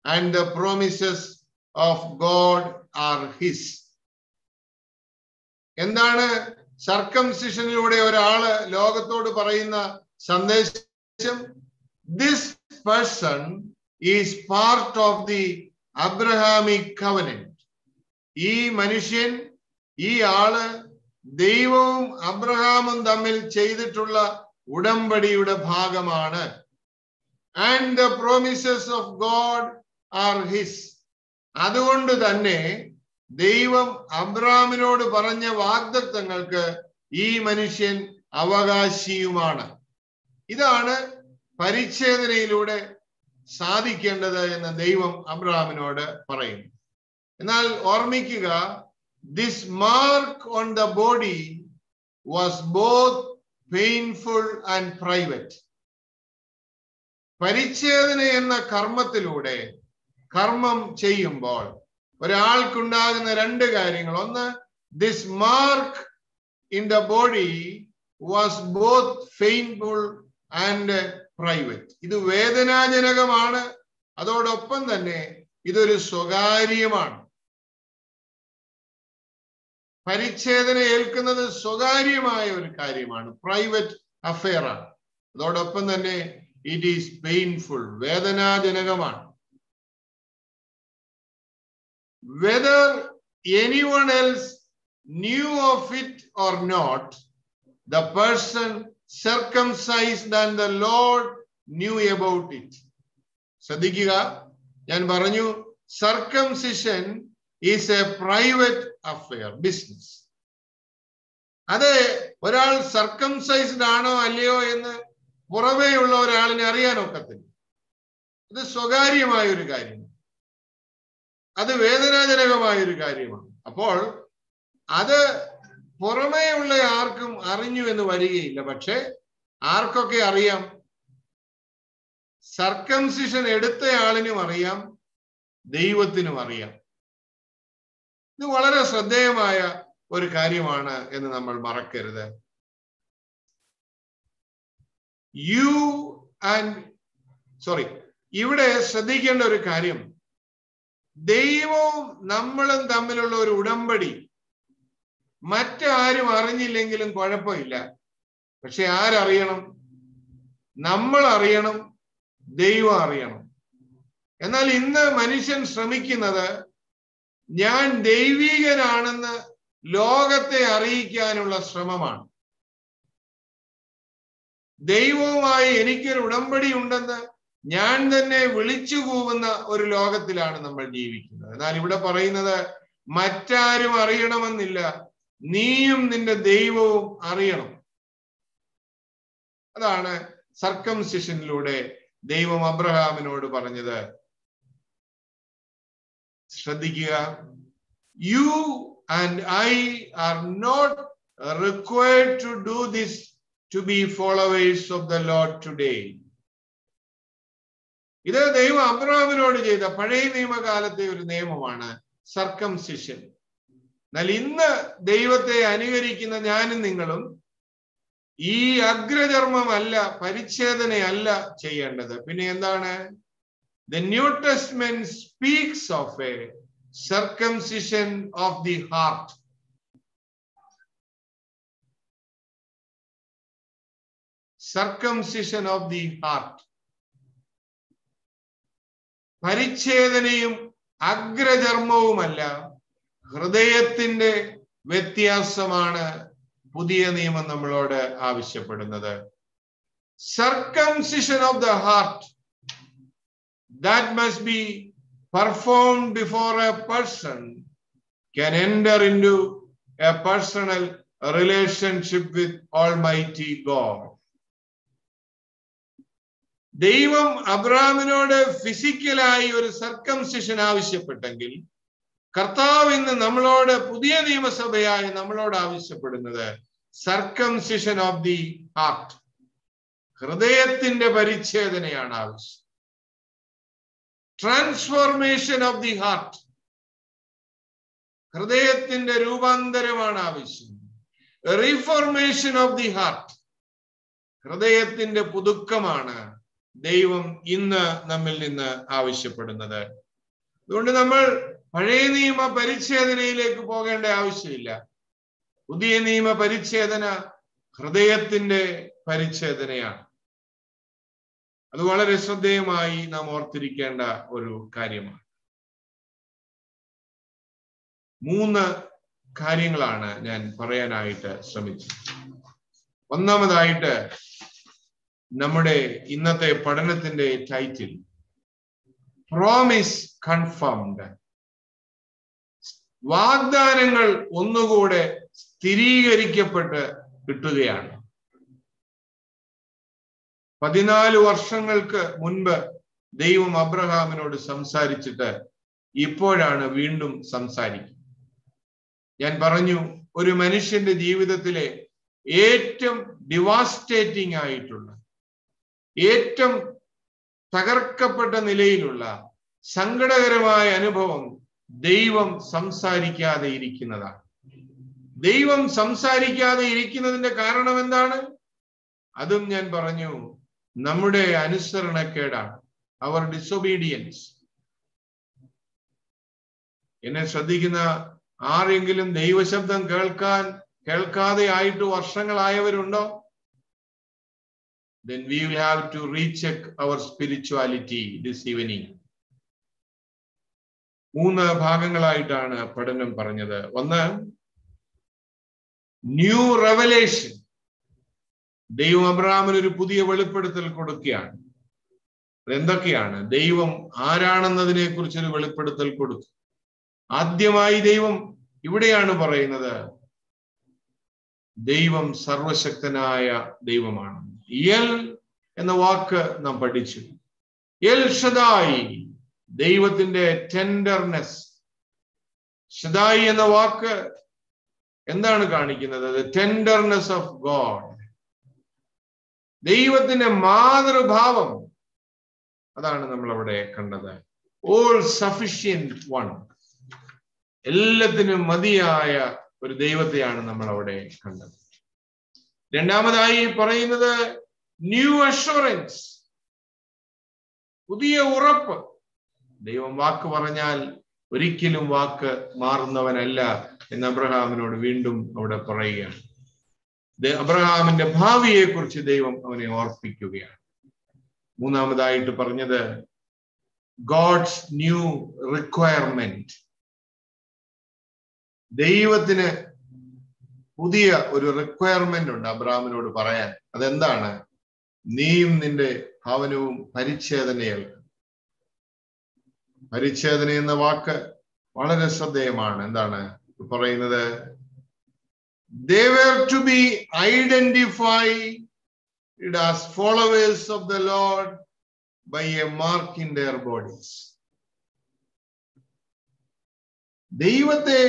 and the promises of God are his. എന്താണ് സർക്കംസിഷനിലൂടെ ഒരാള് ലോകത്തോട് പറയുന്ന സന്ദേശം? This person is part of the Abrahamic covenant. ഈ മനുഷ്യൻ, ഈ ആള് ദൈവവും അബ്രഹാമും തമ്മിൽ ചെയ്തിട്ടുള്ള ഉടമ്പടിയുടെ ഭാഗമാണ്. And the promises of God are his. അതുകൊണ്ട് തന്നെ ദൈവം അബ്രഹാമിനോട് പറഞ്ഞ വാഗ്ദത്തങ്ങൾക്ക് ഈ മനുഷ്യൻ അവകാശിയുമാണ്. ഇതാണ് പരിച്ഛേദനയിലൂടെ സാധിക്കേണ്ടത് എന്ന് ദൈവം അബ്രഹാമിനോട് പറയും. എന്നാൽ ഓർമ്മിക്കുക, this mark on the body was both painful and private. പരിച്ഛേദന എന്ന കർമ്മത്തിലൂടെ, കർമ്മം ചെയ്യുമ്പോൾ ഒരാൾക്കുണ്ടാകുന്ന രണ്ട് കാര്യങ്ങൾ. ഒന്ന്, this mark in the body was both painful and private. ഇത് വേദനാജനകമാണ്, അതോടൊപ്പം തന്നെ ഇതൊരു സ്വകാര്യമാണ്. പരിച്ഛേദന ഏൽക്കുന്നത് സ്വകാര്യമായ ഒരു കാര്യമാണ്, പ്രൈവറ്റ് അഫെയർ ആണ്. അതോടൊപ്പം തന്നെ it is painful, വേദനാജനകമാണ്. Whether anyone else knew of it or not, the person circumcised and the Lord knew about it. ശ്രദ്ധിക്കുക, ഞാൻ പറഞ്ഞു circumcision is a private affair, business. അത് ഒരാൾ സർക്കംസൈസ്ഡ് ആണോ അല്ലയോ എന്ന് പുറമേയുള്ള ഒരാളിനെ അറിയാനൊക്കത്തില്ല. ഇത് സ്വകാര്യമായ ഒരു കാര്യമാണ്, അത് വേദനാജനകമായ ഒരു കാര്യമാണ്. അപ്പോൾ അത് പുറമേയുള്ള ആർക്കും അറിഞ്ഞു എന്ന് വരികയില്ല. പക്ഷെ ആർക്കൊക്കെ അറിയാം? സർക്കംസിഷൻ എടുത്തയാളിനും അറിയാം, ദൈവത്തിനും അറിയാം. ഇത് വളരെ ശ്രദ്ധേയമായ ഒരു കാര്യമാണ് എന്ന് നമ്മൾ മറക്കരുത്. ഇവിടെ ശ്രദ്ധിക്കേണ്ട ഒരു കാര്യം, ദൈവവും നമ്മളും തമ്മിലുള്ള ഒരു ഉടമ്പടി മറ്റാരും അറിഞ്ഞില്ലെങ്കിലും കുഴപ്പമില്ല. പക്ഷെ ആരറിയണം? നമ്മൾ അറിയണം, ദൈവം അറിയണം. എന്നാൽ ഇന്ന് മനുഷ്യൻ ശ്രമിക്കുന്നത് ഞാൻ ദൈവികനാണെന്ന് ലോകത്തെ അറിയിക്കാനുള്ള ശ്രമമാണ്. ദൈവവുമായി എനിക്കൊരു ഉടമ്പടി ഉണ്ടെന്ന് ഞാൻ തന്നെ വിളിച്ചു കൂവുന്ന ഒരു ലോകത്തിലാണ് നമ്മൾ ജീവിക്കുന്നത്. എന്നാൽ ഇവിടെ പറയുന്നത് മറ്റാരും അറിയണമെന്നില്ല, നീയും നിന്റെ ദൈവവും അറിയണം. അതാണ് സർക്കംസിഷനിലൂടെ ദൈവം അബ്രഹാമിനോട് പറഞ്ഞത്. ശ്രദ്ധിക്കുക, you and I are not required to do this to be followers of the Lord today. ഇത് ദൈവം അബ്രഹാമിനോട് ചെയ്ത പഴയ നിയമകാലത്തെ ഒരു നിയമമാണ് സർക്കംസിഷൻ. എന്നാൽ ഇന്ന് ദൈവത്തെ അനുകരിക്കുന്ന ഞാനും നിങ്ങളും ഈ അഗ്രചർമ്മമല്ല, പരിച്ഛേദനയല്ല ചെയ്യേണ്ടത്. പിന്നെ എന്താണ്? The New Testament speaks of a circumcision of the heart. Circumcision of the heart. പരിച്ഛേദനയും അഗ്രചർമ്മവുമല്ല, ഹൃദയത്തിന്റെ വ്യത്യാസമാണ് പുതിയ നിയമം നമ്മളോട് ആവശ്യപ്പെടുന്നത്. Circumcision of the heart, that must be performed before a person can enter into a personal relationship with Almighty God. ദൈവം അബ്രഹാമിനോട് ഫിസിക്കലായി ഒരു circumcision ആവശ്യപ്പെട്ടെങ്കിൽ കർത്താവ് ഇന്ന് നമ്മളോട് പുതിയ നിയമസഭയായി നമ്മളോട് ആവശ്യപ്പെടുന്നത് സർക്കംസിഷൻ ഓഫ് ദി ഹാർട്ട്, ഹൃദയത്തിന്റെ പരിച്ഛേദനയാണ് ആവശ്യം. ട്രാൻസ്ഫോർമേഷൻ ഓഫ് ദി ഹാർട്ട്, ഹൃദയത്തിന്റെ രൂപാന്തരമാണ് ആവശ്യം. റീഫോർമേഷൻ ഓഫ് ദി ഹാർട്ട്, ഹൃദയത്തിന്റെ പുതുക്കമാണ് ദൈവം ഇന്ന് നമ്മിൽ നിന്ന് ആവശ്യപ്പെടുന്നത്. അതുകൊണ്ട് നമ്മൾ പഴയ നിയമ പരിച്ഛേദനയിലേക്ക് പോകേണ്ട ആവശ്യമില്ല. പുതിയ നിയമ പരിച്ഛേദന ഹൃദയത്തിന്റെ പരിച്ഛേദനയാണ്. അത് വളരെ ശ്രദ്ധേയമായി നാം ഓർത്തിരിക്കേണ്ട ഒരു കാര്യമാണ്. 3 കാര്യങ്ങളാണ് ഞാൻ പറയാനായിട്ട് ശ്രമിച്ചത്. ഒന്നാമതായിട്ട്, നമ്മുടെ ഇന്നത്തെ പഠനത്തിന്റെ ടൈറ്റിൽ പ്രോമിസ് കൺഫർംഡ്, വാഗ്ദാനങ്ങൾ ഒന്നുകൂടെ സ്ഥിരീകരിക്കപ്പെട്ട് കിട്ടുകയാണ്. 14 വർഷങ്ങൾക്ക് മുൻപ് ദൈവം അബ്രഹാമിനോട് സംസാരിച്ചിട്ട് ഇപ്പോഴാണ് വീണ്ടും സംസാരിക്കുന്നത്. ഞാൻ പറഞ്ഞു, ഒരു മനുഷ്യന്റെ ജീവിതത്തിലെ ഏറ്റവും ഡിവാസ്റ്റേറ്റിംഗ് ആയിട്ടുള്ള, ഏറ്റവും തകർക്കപ്പെട്ട നിലയിലുള്ള സങ്കടകരമായ അനുഭവം ദൈവം സംസാരിക്കാതെ ഇരിക്കുന്നതാണ്. ദൈവം സംസാരിക്കാതെ ഇരിക്കുന്നതിന്റെ കാരണം എന്താണ്? അതും ഞാൻ പറഞ്ഞു, നമ്മുടെ അനുസരണക്കേടാണ്, അവർ ഡിസൊബീഡിയൻസ്. എന്നെ ശ്രദ്ധിക്കുന്ന ആരെങ്കിലും ദൈവശബ്ദം കേൾക്കാതെ ആയിട്ട് വർഷങ്ങളായവരുണ്ടോ? Then we will have to recheck our spirituality this evening. 3 ഭാഗങ്ങളായിട്ടാണ് പഠനം പറഞ്ഞത്. ഒന്ന്, ന്യൂ റെവലേഷൻ. ദൈവം അബ്രഹാമിന് ഒരു പുതിയ വെളിപ്പെടുത്തൽ കൊടുക്കുകയാണ്. എന്തൊക്കെയാണ്? ദൈവം ആരാണെന്നതിനെ കുറിച്ചൊരു വെളിപ്പെടുത്തൽ കൊടുത്തു. ആദ്യമായി ദൈവം ഇവിടെയാണ് പറയുന്നത്, ദൈവം സർവശക്തനായ ദൈവമാണ്. എൽ എന്ന വാക്ക് നാം പഠിച്ചു. എൽ ഷദായി, ദൈവത്തിന്റെ ടെൻഡർനെസ്. ഷദായി എന്ന വാക്ക് എന്താണ് കാണിക്കുന്നത്? ടെൻഡർനെസ് ഓഫ് ഗോഡ്, ദൈവത്തിന്റെ മാതൃഭാവം. അതാണ് നമ്മൾ അവിടെ കണ്ടത്. ഓൾ സഫിഷ്യന്റ് വൺ, എല്ലാത്തിനും മതിയായ ഒരു ദൈവത്തെയാണ് നമ്മൾ അവിടെ കണ്ടത്. രണ്ടാമതായി പറയുന്നത് ന്യൂ അഷുറൻസ്, പുതിയ ഉറപ്പ്. ദൈവം വാക്ക് പറഞ്ഞാൽ ഒരിക്കലും വാക്ക് മാറുന്നവനല്ല എന്ന് അബ്രഹാമിനോട് വീണ്ടും അവിടെ പറയുകയാണ്. അബ്രഹാമിന്റെ ഭാവിയെ കുറിച്ച് ദൈവം അവനെ ഓർപ്പിക്കുകയാണ്. മൂന്നാമതായിട്ട് പറഞ്ഞത് ഗോഡ്സ് ന്യൂ റിക്വയർമെന്റ്. ദൈവത്തിന് പുതിയ ഒരു റിക്വയർമെന്റ് ഉണ്ട് അബ്രഹാമിനോട് പറയാൻ. അതെന്താണ്? നീയും നിന്റെ ഭവനവും പരിച്ഛേദനയേൽക്കും. പരിച്ഛേദന എന്ന വാക്ക് വളരെ ശ്രദ്ധേയമാണ്. എന്താണ് പറയുന്നത്? They were to be identified as followers of the Lord by a mark in their bodies. ദൈവത്തെ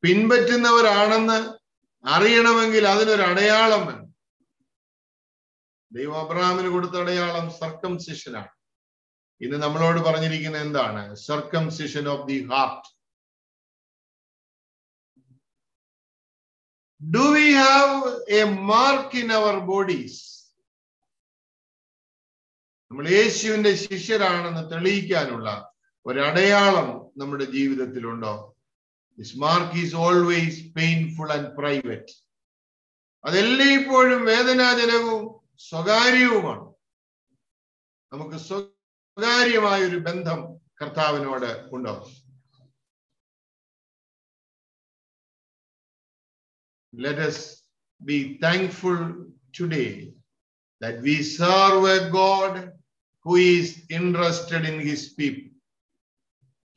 പിൻപറ്റുന്നവരാണെന്ന് അറിയണമെങ്കിൽ അതിനൊരു അടയാളം വേണം. ദൈവം അബ്രഹാമിന് കൊടുത്ത അടയാളം സർക്കംസിഷൻ ആണ്. ഇന്ന് നമ്മളോട് പറഞ്ഞിരിക്കുന്നത് എന്താണ്? Circumcision of the heart. Do we have a mark in our bodies? നമ്മൾ യേശുവിന്റെ ശിഷ്യരാണെന്ന് തെളിയിക്കാനുള്ള ഒരു അടയാളം നമ്മുടെ ജീവിതത്തിലുണ്ടോ? This mark is always painful and private. അതെല്ലായ്പ്പോഴും വേദനാജനകവും സ്വകാര്യവുമാണ്. നമുക്ക് സ്വകാര്യമായ ഒരു ബന്ധം കർത്താവിനോട് ഉണ്ടോ? Let us be thankful today that we serve a God who is interested in his people.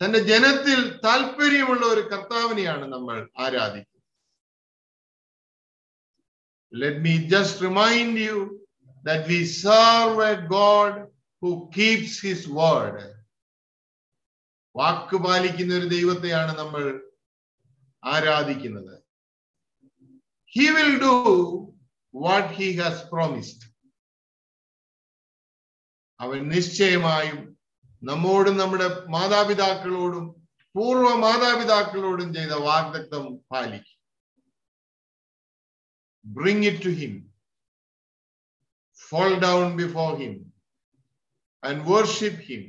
തന്റെ ജനത്തിൽ താല്പര്യമുള്ള ഒരു കർത്താവിനെയാണ് നമ്മൾ ആരാധിക്കുന്നത്. Let me just remind you that we serve a God who keeps his word. വാക്ക് പാലിക്കുന്ന ഒരു ദൈവത്തെയാണ് നമ്മൾ ആരാധിക്കുന്നത്. He will do what he has promised. അവൻ നിശ്ചയമായും നമ്മോടും നമ്മുടെ മാതാപിതാക്കളോടും പൂർവ്വ മാതാപിതാക്കളോടും ചെയ്ത വാഗ്ദത്തം പാലിക്കും. Bring it to him. Fall down before him and worship him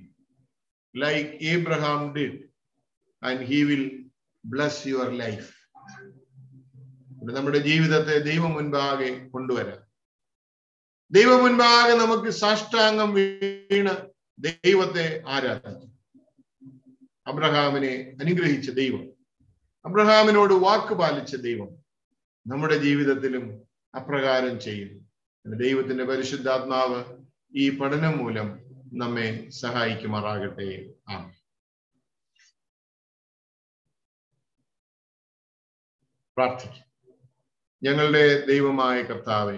like Abraham did, and he will bless your life. നമ്മുടെ ജീവിതത്തെ ദൈവം മുൻപാകെ കൊണ്ടുവരാം. ദൈവം മുൻപാകെ നമുക്ക് സാഷ്ടാംഗം വീണ് ദൈവത്തെ ആരാധിക്കും. അബ്രഹാമിനെ അനുഗ്രഹിച്ച ദൈവം, അബ്രഹാമിനോട് വാക്ക് പാലിച്ച ദൈവം നമ്മുടെ ജീവിതത്തിലും അപ്രകാരം ചെയ്യും. ദൈവത്തിന്റെ പരിശുദ്ധാത്മാവ് ഈ പഠനം മൂലം നമ്മെ സഹായിക്കുമാറാകട്ടെ. ആമേൻ. പ്രാർത്ഥിക്കും. ഞങ്ങളുടെ ദൈവമായ കർത്താവേ,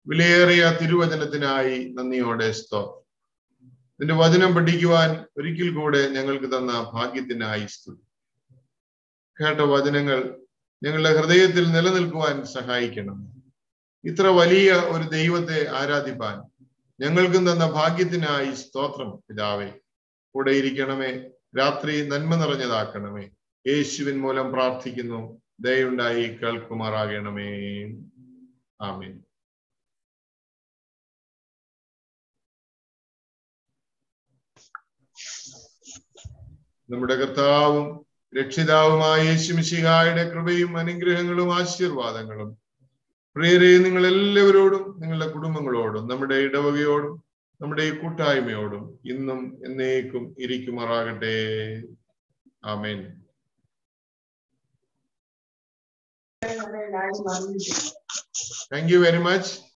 വിലയേറിയ തിരുവചനത്തിനായി നന്ദിയോടെ സ്തോത്രം. നിന്റെ വചനം പഠിക്കുവാൻ ഒരിക്കൽ കൂടെ ഞങ്ങൾക്ക് തന്ന ഭാഗ്യത്തിനായി സ്തുതി. കേട്ട വചനങ്ങൾ ഞങ്ങളുടെ ഹൃദയത്തിൽ നിലനിൽക്കുവാൻ സഹായിക്കണം. ഇത്ര വലിയ ഒരു ദൈവത്തെ ആരാധിപ്പാൻ ഞങ്ങൾക്കും തന്ന ഭാഗ്യത്തിനായി സ്തോത്രം പിതാവേ. കൂടെ ഇരിക്കണമേ, രാത്രി നന്മ നിറഞ്ഞതാക്കണമേ. യേശുവിൻ മൂലം പ്രാർത്ഥിക്കുന്നു, ദയവുണ്ടായി കേൾക്കുമാറാകണമേ. ആമേൻ. നമ്മുടെ കർത്താവും രക്ഷിതാവുമായ യേശു മിശിഹായുടെ കൃപയും അനുഗ്രഹങ്ങളും ആശീർവാദങ്ങളും പ്രിയരെ നിങ്ങൾ എല്ലാവരോടും നിങ്ങളുടെ കുടുംബങ്ങളോടും നമ്മുടെ ഇടവകയോടും നമ്മുടെ ഈ കൂട്ടായ്മയോടും ഇന്നും എന്നേക്കും ഇരിക്കുമാറാകട്ടെ. ആമേൻ. Thank you very much.